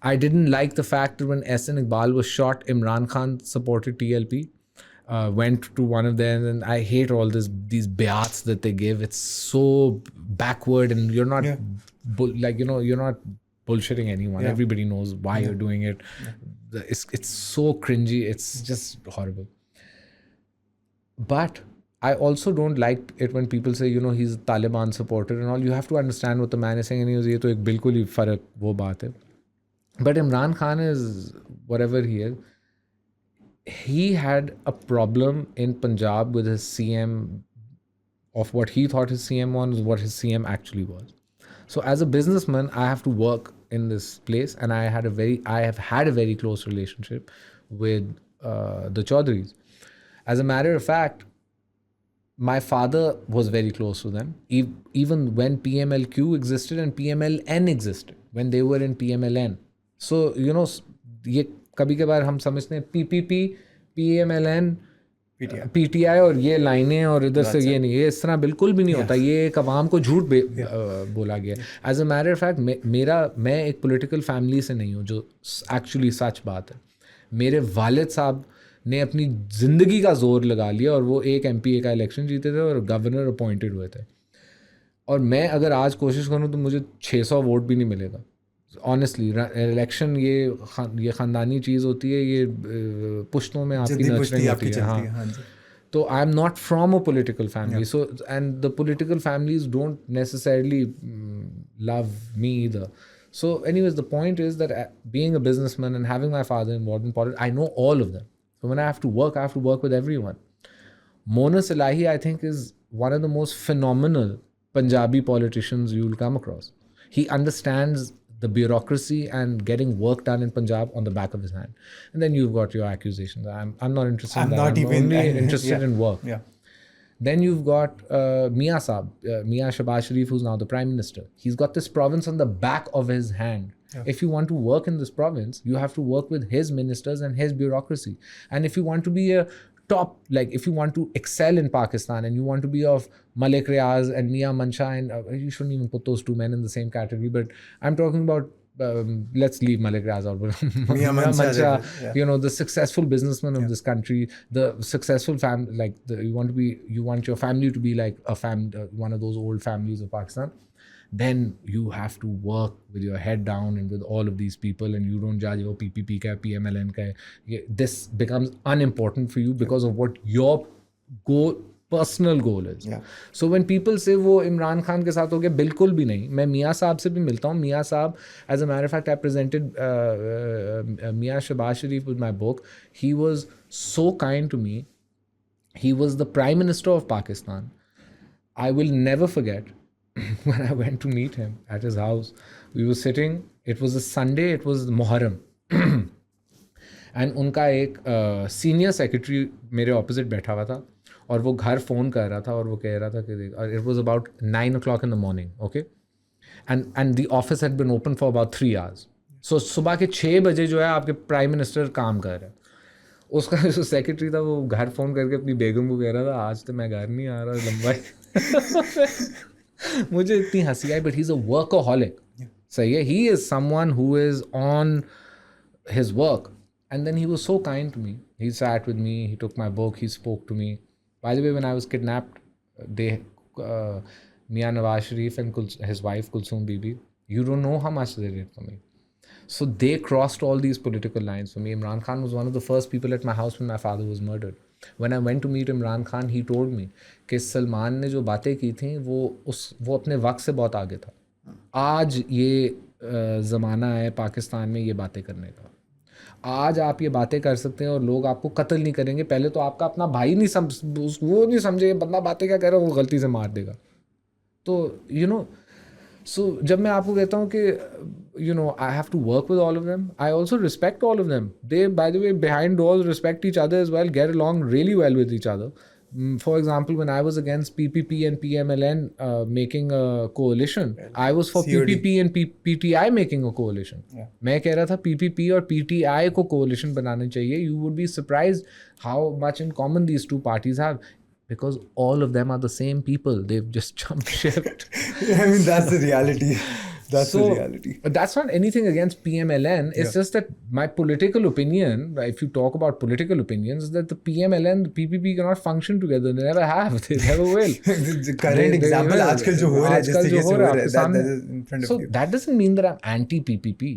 S1: I didn't like the fact that when SN Iqbal was shot, Imran Khan supported TLP. went to one of them, and I hate all these bayats that they give. It's so backward, and you're not you're not bullshitting anyone. Everybody knows why you're doing it. It's so cringy. It's just horrible. But I also don't like it when people say, he's a Taliban supporter and all. You have to understand what the man is saying. And ये तो एक बिल्कुल ही फर्क वो बात है. But Imran Khan is whatever he is. He had a problem in Punjab with his CM of what he thought his CM was, what his CM actually was. So as a businessman, I have to work in this place, and I have had a very close relationship with the Chaudhrys. As a matter of fact, my father was very close to them, even when PMLQ existed and PMLN existed, when they were in PMLN. So, ये कभी कभार हम समझते हैं PPP, PMLN, PTI और ये लाइनें और इधर से ये नहीं, ये इस तरह बिल्कुल भी नहीं होता. ये एक अवाम को झूठ बोला गया. As a matter of fact मैं एक पॉलिटिकल फैमिली से नहीं हूँ, जो एक्चुअली सच बात है. मेरे वालिद साहब ने अपनी ज़िंदगी का जोर लगा लिया और वो एक MPA का इलेक्शन जीते थे और गवर्नर अपॉइंटेड हुए थे. और मैं अगर आज कोशिश करूँ तो मुझे 600 वोट भी नहीं मिलेगा. ऑनेस्टली इलेक्शन ये ख़ानदानी चीज़ होती है, ये पुश्तों में आपकी नर्चरिंग होती है. हाँ, तो I am not from a political family, so and the political families don't necessarily love me either. So anyways, the point is that being a businessman and having my father involved in politics, I know all of them. So when I have to work with everyone. Monas Elahi, I think, is one of the most phenomenal Punjabi politicians you'll come across. He understands the bureaucracy and getting work done in Punjab on the back of his hand. And then you've got your accusations. I'm not interested in that. I'm only interested in work.
S2: Yeah.
S1: Then you've got Mia Saab, Mia Shahbaz Sharif, who's now the Prime Minister. He's got this province on the back of his hand. Yeah. If you want to work in this province, you have to work with his ministers and his bureaucracy. And if you want to be a top, like if you want to excel in Pakistan and you want to be of Malik Riaz and Mia Mansha, and you shouldn't even put those two men in the same category, but I'm talking about let's leave Malik Riaz out. Mia Mansha, the successful businessman of this country, the successful family, like you want your family to be like a one of those old families of Pakistan. Then you have to work with your head down and with all of these people, and you don't judge your PPP ka, PMLN ka. This becomes unimportant for you because of what your personal goal is. Yeah. So when people say वो इमरान खान के साथ हो गया, बिल्कुल भी नहीं. मैं मियाँ साहब से भी मिलता हूँ. मियाँ साहब, as a matter of fact, I presented Mia Shahbaz Sharif with my book. He was so kind to me. He was the Prime Minister of Pakistan. I will never forget when I went to meet him at his house. We were sitting, it was a Sunday, it was Muharram. And उनका एक senior secretary मेरे opposite बैठा हुआ था और वो घर phone कर रहा था और वो कह रहा था कि it was about 9 o'clock in the morning, okay? And the office had been open for about 3 hours. So सुबह के 6 बजे जो है आपके प्राइम मिनिस्टर काम कर रहे हैं. उसका जो सेक्रेटरी था वो घर फ़ोन करके अपनी बेगम को कह रहा था आज तो मैं घर नहीं आ रहा लंबाई. मुझे इतनी हंसी आई. But he is a workaholic. सही है. He is someone who is on his work. And then he was so kind to me. He sat with me, he took my book, he spoke to me. By the way, when I was kidnapped, Mia Nawaz Sharif and his wife Kulsoom Bibi, you don't know how much they did for me. So they crossed all these political lines for me. Imran Khan was one of the first people at my house when my father was murdered. When I went to meet Imran Khan, he told me कि सलमान ने जो बातें की थी वो अपने वक्त से बहुत आगे था. आज ये ज़माना है पाकिस्तान में ये बातें करने का. आज आप ये बातें कर सकते हैं और लोग आपको कत्ल नहीं करेंगे. पहले तो आपका अपना भाई वो नहीं समझे बंदा बातें क्या कह रहा है, वो गलती से मार देगा. तो सो जब मैं आपको कहता हूँ कि I have to work with all of them, I also respect all of them. They by the way behind doors respect each other as well, get along really well with each other. For example, when I was against PPP and PMLN making a coalition, I was for COD. PPP and PTI making a coalition. Yeah. मैं कह रहा था PPP और PTI को coalition बनाना चाहिए. You would be surprised how much in common these two parties have, because all of them are the same people. They've just jumped ship.
S2: I mean, that's the reality. That's the reality.
S1: That's not anything against PMLN. It's just that my political opinion, if you talk about political opinions, is that the PMLN, the PPP cannot function together. They never have. They never will.
S2: The current example आजकल जो हो रहा है जिस तरीके से हो रहा है, that is in front of
S1: So
S2: you.
S1: that doesn't mean that I'm anti-PPP.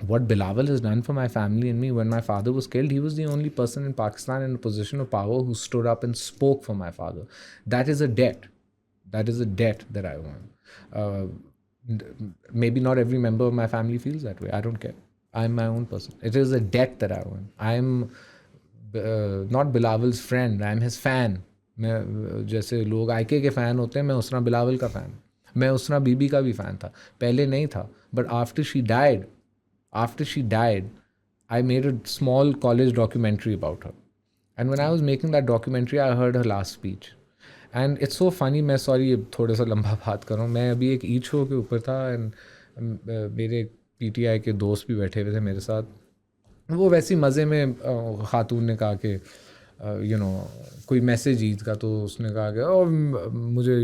S1: What Bilawal has done for my family and me, when my father was killed, he was the only person in Pakistan in a position of power who stood up and spoke for my father. That is a debt. That is a debt that I want. Maybe not every member of my family feels that way. I don't care. I'm my own person. It is a debt that I want. I'm not Bilawal's friend. I'm his fan. मैं जैसे लोग आईके के fan होते हैं, मैं उसना बिलावल का fan, मैं उसना बीबी का भी फ़ैन था. पहले नहीं था, but after she died, I made a small college documentary about her. And when I was making that documentary, I heard her last speech. And it's so funny, मैं sorry थोड़ा सा लंबा बात कर रहा हूँ, मैं अभी एक ईद शो के ऊपर था and मेरे PTI के दोस्त भी बैठे हुए थे मेरे साथ. वो वैसी मज़े में खातून ने कहा कि कोई मैसेज ईद का, तो उसने कहा कि मुझे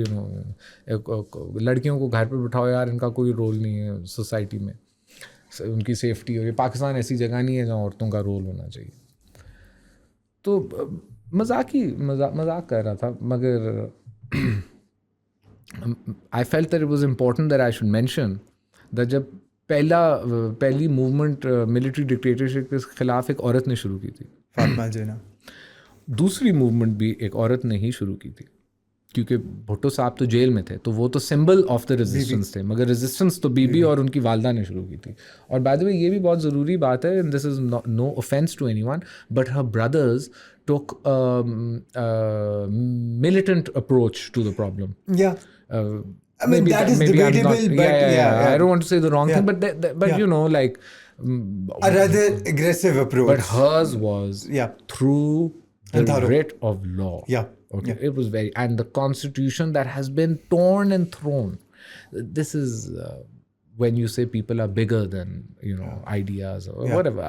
S1: लड़कियों को घर पे बिठाओ यार, इनका कोई रोल नहीं है सोसाइटी में, उनकी सेफ्टी हो. ये पाकिस्तान ऐसी जगह नहीं है जहाँ औरतों का रोल होना चाहिए. तो मजाक कर रहा था, मगर I felt that it was important that I should mention that जब पहली मूवमेंट मिलिट्री डिक्टेटरशिप के खिलाफ एक औरत ने शुरू की थी,
S2: फातिमा जिन्ना,
S1: दूसरी मूवमेंट भी एक औरत ने ही शुरू की थी, क्योंकि भुट्टो साहब तो जेल में थे, तो वो तो सिंबल ऑफ द रेजिस्टेंस थे, मगर रेजिस्टेंस तो बीबी और उनकी वालदा ने शुरू की थी. और बाय द वे ये भी बहुत ज़रूरी बात है, and this is no offence to anyone, but her brothers took militant approach to the problem.
S2: Yeah. I mean, that is debatable, but
S1: I don't want to say the wrong thing, but like
S2: a rather aggressive approach.
S1: But hers was through the writ of law.
S2: Yeah.
S1: Okay. It was and the constitution that has been torn and thrown. This is when you say people are bigger than ideas or whatever.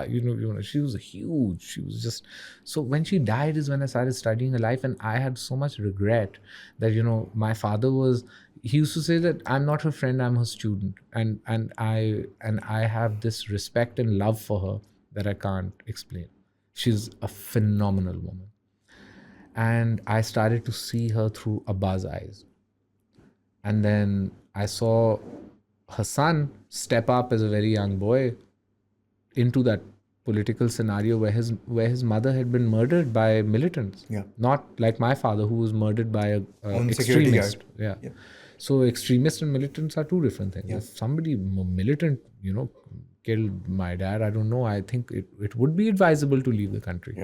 S1: She was huge. She was just so. When she died is when I started studying her life, and I had so much regret that my father was. He used to say that I'm not her friend, I'm her student, and I have this respect and love for her that I can't explain. She's a phenomenal woman, and I started to see her through Abba's eyes, and then I saw her son step up as a very young boy into that political scenario where his mother had been murdered by militants. Not like my father, who was murdered by a extremist. So extremists and militants are two different things. If somebody militant, killed my dad, I don't know. I think it would be advisable to leave the country.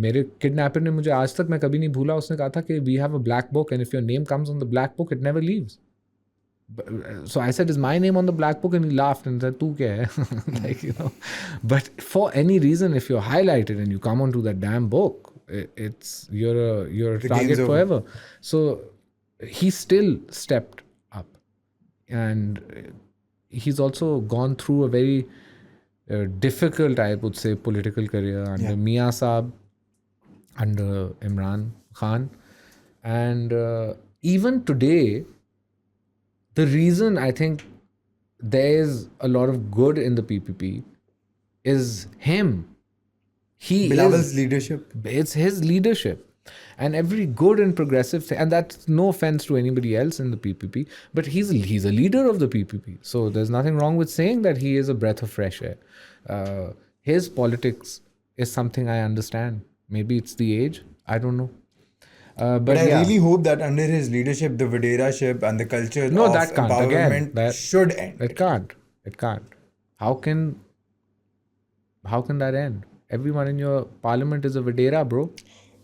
S1: मेरे kidnapper ने मुझे आज तक मैं कभी नहीं भूला, उसने कहा था कि we have a black book and if your name comes on the black book, it never leaves. So I said, is my name on the black book? And he laughed and said, tu kya hai? But for any reason, if you're highlighted and you come onto that damn book, you're a target forever. So he still stepped up, and he's also gone through a very difficult, I would say, political career under Mia Saab, under Imran Khan, and even today, the reason I think there is a lot of good in the PPP is him.
S2: Bilawal's leadership.
S1: It's his leadership. And every good and progressive thing, and that's no offense to anybody else in the PPP, but he's a leader of the PPP. So there's nothing wrong with saying that he is a breath of fresh air. His politics is something I understand. Maybe it's the age. I don't know. But
S2: I really hope that under his leadership, the Vadera-ship and the culture of empowerment should end.
S1: It can't. How can that end? Everyone in your parliament is a Vadera, bro.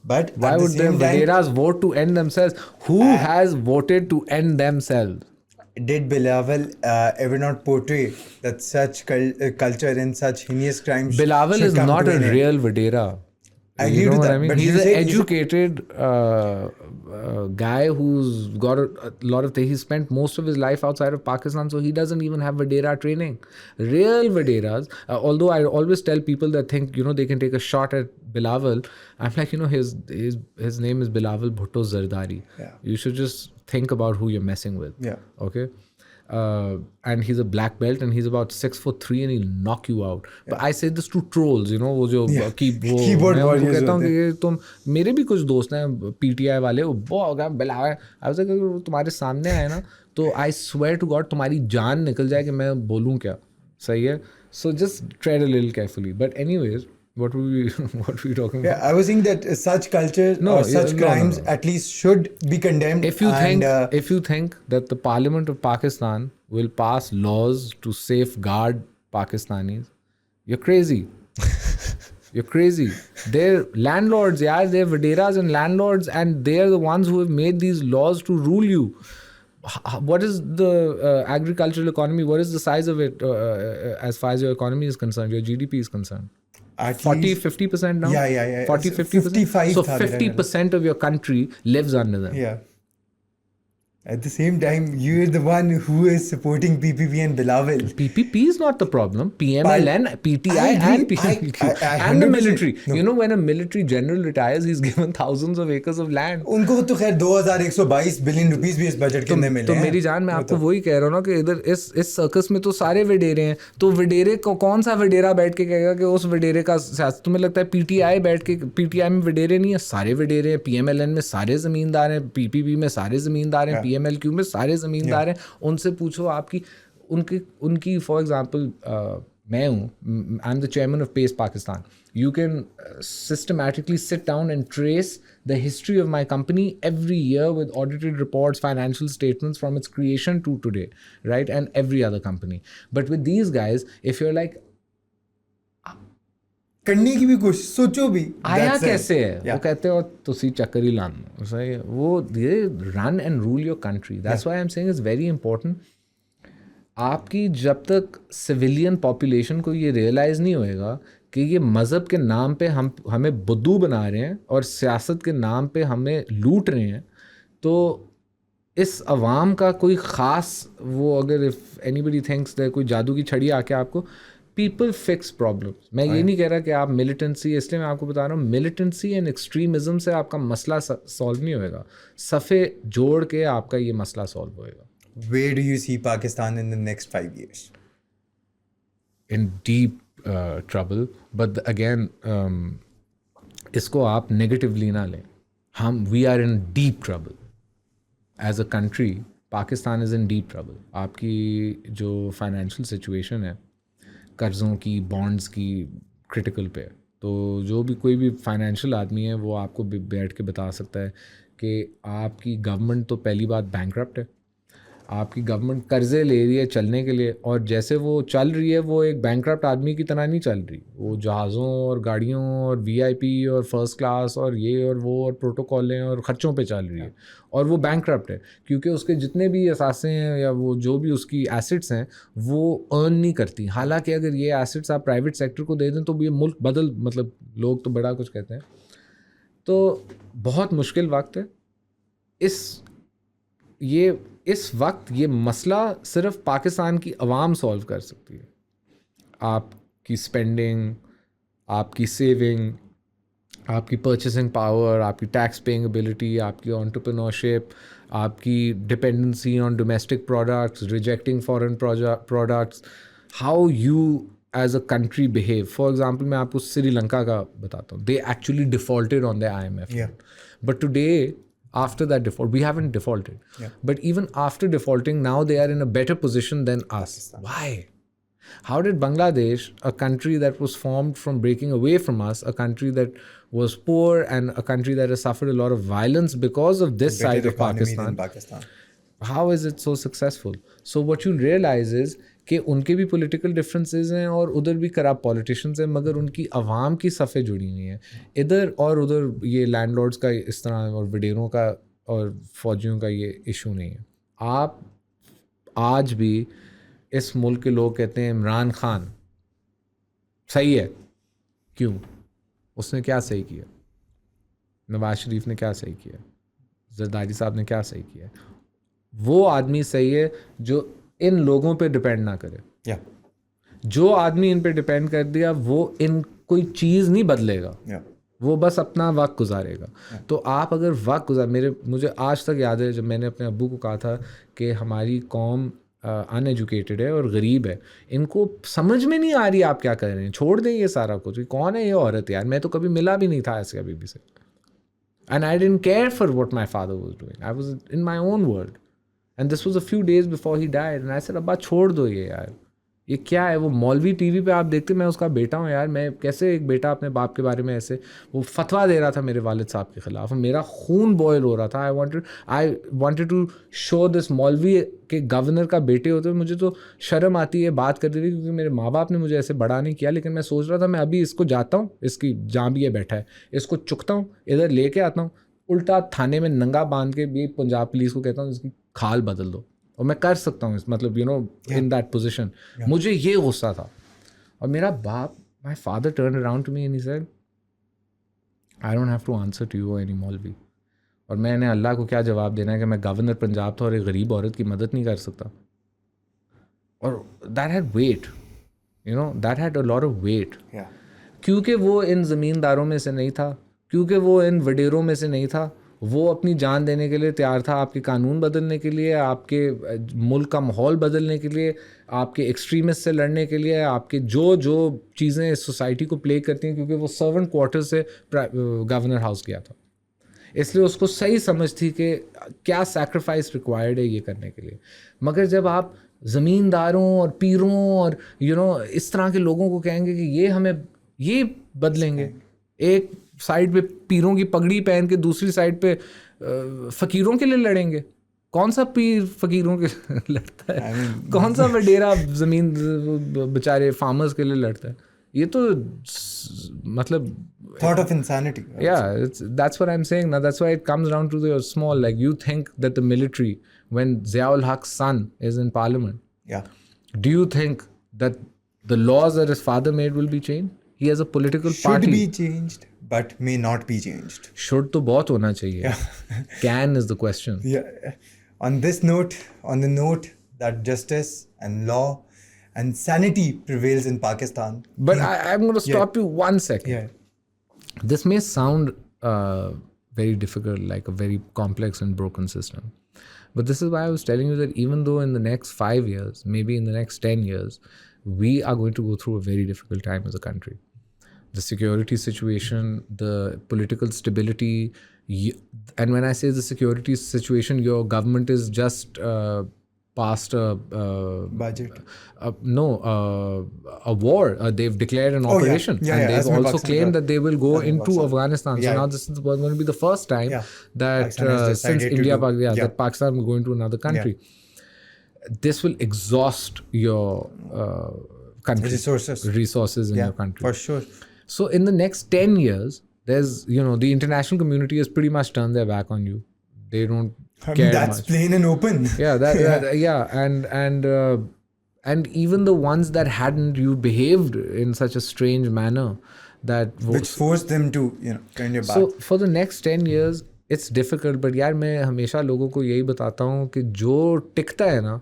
S2: But
S1: why would the Vaderas vote to end themselves? Who has voted to end themselves?
S2: Did Bilawal ever not portray that such culture and such heinous crimes?
S1: Bilawal is not a real Vadera.
S2: I agree with that.
S1: I mean?
S2: But
S1: he's an educated guy who's got a lot of things. He spent most of his life outside of Pakistan, so he doesn't even have Vadera training. Real Vaderas, although I always tell people that think, they can take a shot at Bilawal, I'm like, his name is Bilawal Bhutto Zardari.
S2: Yeah.
S1: You should just think about who you're messing with.
S2: Yeah.
S1: Okay? and he's a black belt and he's about 6'3" and he'll knock you out. But I say this to trolls, you know, वो जो
S2: keyboard
S1: मैं उनको
S2: warriors
S1: कहता हूँ
S2: होते
S1: कि तुम, मेरे भी कुछ दोस्त हैं PTI वाले, वो बहुत बिलावे, I was like, अगर वो तुम्हारे सामने आए ना तो I swear to God तुम्हारी जान निकल जाए कि मैं बोलूँ क्या. सही है. So just tread a little carefully. But anyways, what were we talking about?
S2: Yeah, I was saying that such culture or such crimes at least should be condemned.
S1: If you think that the Parliament of Pakistan will pass laws to safeguard Pakistanis, you're crazy. You're crazy. They're landlords, yeah. They're vaderas and landlords, and they're the ones who have made these laws to rule you. What is the agricultural economy? What is the size of it as far as your economy is concerned, your GDP is concerned?
S2: At
S1: 40-50% now?
S2: Yeah.
S1: 40-50%?
S2: 55.
S1: So 50% of your country lives under them.
S2: Yeah. At the same time, you're the one who is supporting PPP and Bilawal.
S1: PPP is not the problem. PMLN, PTI and PMLQ and the military. No. You know, when a military general retires, he's given thousands of acres of land.
S2: उनको तो खैर 2122 billion rupees भी इस budget के अंदर मिले
S1: हैं. तो मेरी जान, मैं आपको वही कह रहा हूँ ना कि इधर इस सर्कस में तो सारे वडेरे हैं. तो वडेरे को कौन सा वडेरा बैठ के कहेगा कि उस वडेरे का तुम्हें लगता है PTI बैठ के, PTI में वडेरे नहीं है, सारे वडेरे हैं. PMLN में सारे जमींदार हैं, PPP में सारे जमींदार हैं, PMLQ में सारे जमींदार हैं. उनसे पूछो आपकी उनकी फॉर एग्जांपल मैं हूँ, I am the chairman of PACE Pakistan. You can systematically sit down and trace the history of my company every year with audited reports, financial statements from its creation to today, right? And every other company. But with these guys, if you're like,
S2: करने की भी कोशिश सोचो भी
S1: आया कैसे है, वो कहते हो तुसी चक्कर ही लान, सही है. वो they run and rule your country. That's why I'm saying it's very important. आपकी जब तक सिविलियन पॉपुलेशन को ये रियलाइज़ नहीं होएगा कि ये मज़हब के नाम पे हमें बुद्धू बना रहे हैं और सियासत के नाम पे हमें लूट रहे हैं, तो इस अवाम का कोई ख़ास वो, अगर इफ़ एनीबडी थिंक्स दैट कोई जादू की छड़ी आके आपको, पीपल फिक्स प्रॉब्लम्स. मैं ये नहीं कह रहा कि आप मिलिटेंसी, इसलिए मैं आपको बता रहा हूँ, मिलिटेंसी एंड एक्सट्रीमिज़म से आपका मसला सॉल्व नहीं होएगा. सफ़े जोड़ के आपका ये मसला सॉल्व होएगा.
S2: Where do you see Pakistan in the next 5 years?
S1: In deep trouble. But again, इसको आप negatively ना लें. We are in deep trouble. As a country, Pakistan is in deep trouble. आपकी जो financial situation है, कर्ज़ों की, bonds की, critical पे, तो जो भी कोई भी financial आदमी है वो आपको बैठ के बता सकता है कि आपकी गवर्नमेंट तो पहली बात bankrupt है. आपकी गवर्नमेंट कर्ज़े ले रही है चलने के लिए, और जैसे वो चल रही है वो एक बैंकक्रप्ट आदमी की तरह नहीं चल रही. वो जहाज़ों और गाड़ियों और VIP और फर्स्ट क्लास और ये और वो और प्रोटोकॉलें और ख़र्चों पे चल रही है, और वो बैंकक्रप्ट है क्योंकि उसके जितने भी असासे हैं या वो जो भी उसकी एसेट्स हैं वो अर्न नहीं करती. हालांकि अगर ये एसेट्स आप प्राइवेट सेक्टर को दे दें तो ये मुल्क मतलब लोग तो बड़ा कुछ कहते हैं. तो बहुत मुश्किल वक्त है. इस वक्त ये मसला सिर्फ पाकिस्तान की अवाम सॉल्व कर सकती है. आपकी स्पेंडिंग, आपकी सेविंग, आपकी परचेसिंग पावर, आपकी टैक्स पेइंग एबिलिटी, आपकी एंटरप्रेन्योरशिप, आपकी dependency on domestic products, rejecting foreign products, how you as a country behave. For example मैं आपको श्रीलंका का बताता हूँ. They actually defaulted on the IMF. But today, after that default, we haven't defaulted. But even after defaulting, now they are in a better position than us. Why? How did Bangladesh, a country that was formed from breaking away from us, a country that was poor and a country that has suffered a lot of violence because of this side of Pakistan, how is it so successful? So what you realize is कि उनके भी political differences हैं और उधर भी corrupt politicians हैं, मगर उनकी आवाम की सफ़े जुड़ी हुई हैं. इधर और उधर ये लैंडलॉर्ड्स का इस तरह और वडेरों का और फौजियों का ये इशू नहीं है. आप आज भी इस मुल्क के लोग कहते हैं इमरान खान सही है. क्यों? उसने क्या सही किया? नवाज शरीफ ने क्या सही किया? जरदारी साहब ने क्या सही किया? वो आदमी सही है जो इन लोगों पे डिपेंड ना करे. जो आदमी इन पे डिपेंड कर दिया वो इन कोई चीज़ नहीं बदलेगा. वो बस अपना वक्त गुजारेगा. तो आप अगर वक्त मुझे आज तक याद है जब मैंने अपने अब्बू को कहा था कि हमारी कौम अनएजुकेटेड है और गरीब है, इनको समझ में नहीं आ रही आप क्या कर रहे हैं, छोड़ दें ये सारा कुछ। कौन है ये औरत यार, मैं तो कभी मिला भी नहीं था ऐसे अभी भी से। And I didn't care for what my father was doing, I was in my own world. And this was a few days before he died and I said अब्बा छोड़ दो ये यार, ये क्या है। वो मौलवी टीवी पे आप देखते, मैं उसका बेटा हूँ यार, मैं कैसे एक बेटा अपने बाप के बारे में ऐसे, वो फतवा दे रहा था मेरे वालिद साहब के ख़िलाफ़, मेरा खून बॉयल हो रहा था। I wanted to show this मौलवी के गवर्नर का बेटे होते हुए मुझे तो शर्म आती है बात करते हुए, क्योंकि मेरे माँ बाप ने मुझे ऐसे बड़ा नहीं किया। लेकिन मैं सोच रहा था मैं अभी इसको जाता हूँ, इसकी जहाँ भी ये बैठा है इसको चुकता हूँ, इधर लेके आता हूँ, उल्टा थाने में नंगा बांध के भी पंजाब पुलिस को कहता हूँ इसकी खाल बदल दो, और मैं कर सकता हूँ, मतलब you know in that position. मुझे ये गुस्सा था। और मेरा बाप, my father turn around to me and he said I don't have to answer to you any मौलवी। और मैंने अल्लाह को क्या जवाब देना है कि मैं गवर्नर पंजाब था और एक गरीब औरत की मदद नहीं कर सकता। और that had weight, you know, that had a lot of weight, क्योंकि वो इन ज़मींदारों में से नहीं था, क्योंकि वो इन वडेरों में से नहीं था। वो अपनी जान देने के लिए तैयार था, आपके कानून बदलने के लिए, आपके मुल्क का माहौल बदलने के लिए, आपके एक्सट्रीमिस्ट से लड़ने के लिए, आपके जो जो चीज़ें इस सोसाइटी को प्ले करती हैं, क्योंकि वो सर्वेंट क्वार्टर से गवर्नर हाउस गया था। इसलिए उसको सही समझ थी कि क्या सैक्रिफाइस रिक्वायर्ड है ये करने के लिए। मगर जब आप ज़मींदारों और पीरों और यू नो इस तरह के लोगों को कहेंगे कि ये हमें ये बदलेंगे, एक साइड पे पीरों की पगड़ी पहन के दूसरी साइड पे फ़कीरों के लिए लड़ेंगे, कौन सा पीर फ़कीरों के लिए लड़ता है? कौन सा वडेरा ज़मीन बेचारे फार्मर्स के लिए लड़ता है? ये तो मतलब
S2: thought of insanity.
S1: Yeah, that's what I'm saying now. That's why it comes down to the small, like you think that the military, when Ziaul Haq's son is in parliament, do you think that the laws that his father made will be changed? He has a political
S2: Should
S1: party.
S2: be changed, but may not be changed.
S1: Should तो बहुत होना चाहिए. Can is the question.
S2: Yeah. On this note, on the note that justice and law and sanity prevails in Pakistan.
S1: But I'm going to stop you 1 second.
S2: Yeah.
S1: This may sound very difficult, like a very complex and broken system. But this is why I was telling you that even though in the next 5 years, maybe in the next 10 years, we are going to go through a very difficult time as a country. The security situation, the political stability, and when I say the security situation, your government is just passed a
S2: budget.
S1: A war. They've declared an operation, and they've also claimed that they will go into Afghanistan. So now this is going to be the first time that since India, that Pakistan will go into another country. This will exhaust your country resources in your country
S2: for sure.
S1: So in the next 10 years, there's, you know, the international community has pretty much turned their back on you. They don't care
S2: that's
S1: much.
S2: plain and open.
S1: And even the ones that hadn't, you behaved in such a strange manner that
S2: which forced them to, you know, turn your back.
S1: So for the next 10 years, it's difficult. But यार मैं हमेशा लोगों को यही बताता हूँ कि जो टिकता है ना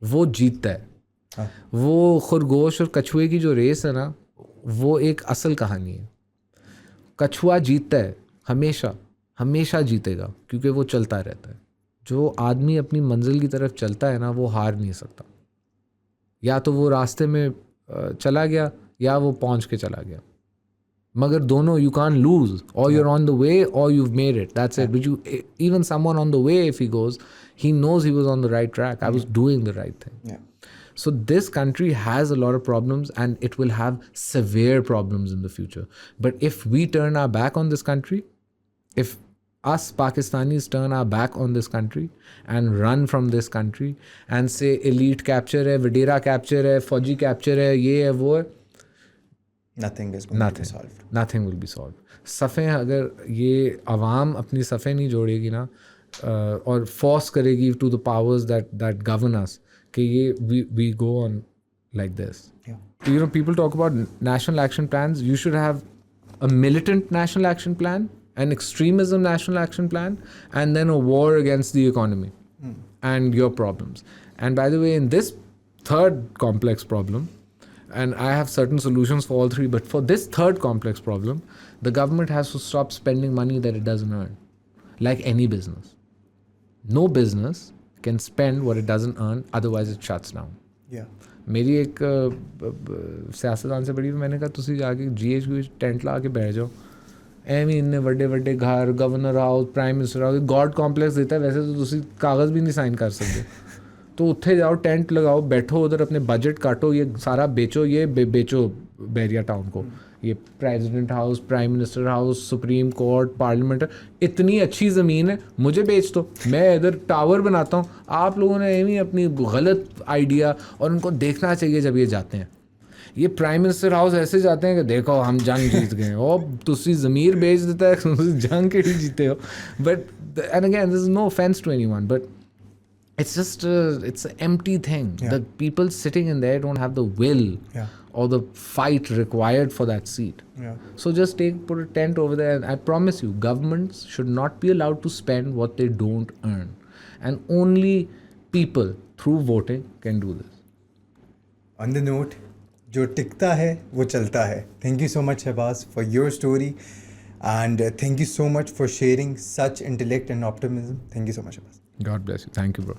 S1: वो जीतता है. वो खरगोश और कछुए की जो रेस है ना, वो एक असल कहानी है. कछुआ जीतता है हमेशा, हमेशा जीतेगा, क्योंकि वो चलता रहता है. जो आदमी अपनी मंजिल की तरफ चलता है ना, वो हार नहीं सकता. या तो वो रास्ते में चला गया या वो पहुंच के चला गया, मगर दोनों you can't lose. Or you're on the way or you've made it. That's it. But you, even someone on the way, if he goes, he knows he was on the right track. I was doing the right thing. So this country has a lot of problems, and it will have severe problems in the future. But if we turn our back on this country, if us Pakistanis turn our back on this country and run from this country and say elite capture hai, Vadera capture hai, Fauji capture hai, ye hai, wo hai,
S2: nothing is going to be solved.
S1: Nothing will be solved. सफ़ें अगर ये आवाम अपनी सफ़ें नहीं जोड़ेगी ना और force करेगी to the powers that govern us, कि ये we go on like this. You know, people talk about national action plans. You should have a militant national action plan, an extremism national action plan, and then a war against the economy and your problems. And by the way, in this third complex problem, and I have certain solutions for all three, but for this third complex problem, the government has to stop spending money that it doesn't earn, like any business. No business can spend what it doesn't earn, otherwise it shuts down.
S2: Yeah.
S1: मेरी एक सियासतदान से बड़ी मैंने कहा तुसी जाके GH tent ला के बैठ जाओ ਐਵੇਂ ਇੰਨੇ ਵੱਡੇ ਵੱਡੇ ਘਰ governor house prime minister house god complex ਦਿੱਤਾ ਵੈਸੇ ਤਾਂ ਤੁਸੀਂ ਕਾਗਜ਼ भी नहीं साइन कर सकते तो उत्थे जाओ टेंट लगाओ बैठो उधर अपने बजट काटो ये सारा बेचो ये बेचो बैरिया टाउन को ये president house prime minister house supreme court parliament इतनी अच्छी ज़मीन है मुझे बेच दो मैं इधर टावर बनाता हूँ आप लोगों ने एवं अपनी गलत आइडिया और उनको देखना चाहिए जब ये जाते हैं ये प्राइम मिनिस्टर हाउस ऐसे जाते हैं कि देखो हम जंग जीत गए ओ तुसी ज़मीर बेच देता है तुसी जंग के ही जीते हो but and again this is no offence to anyone but it's just it's an empty thing. The people sitting in there don't have the will or the fight required for that seat. So just put a tent over there, and I promise you governments should not be allowed to spend what they don't earn, and only people through voting can do this.
S2: On the note, जो टिकता है वो चलता है. Thank you so much Shahbaz for your story, and thank you so much for sharing such intellect and optimism. Thank you so much Shahbaz.
S1: God bless you. Thank you, bro.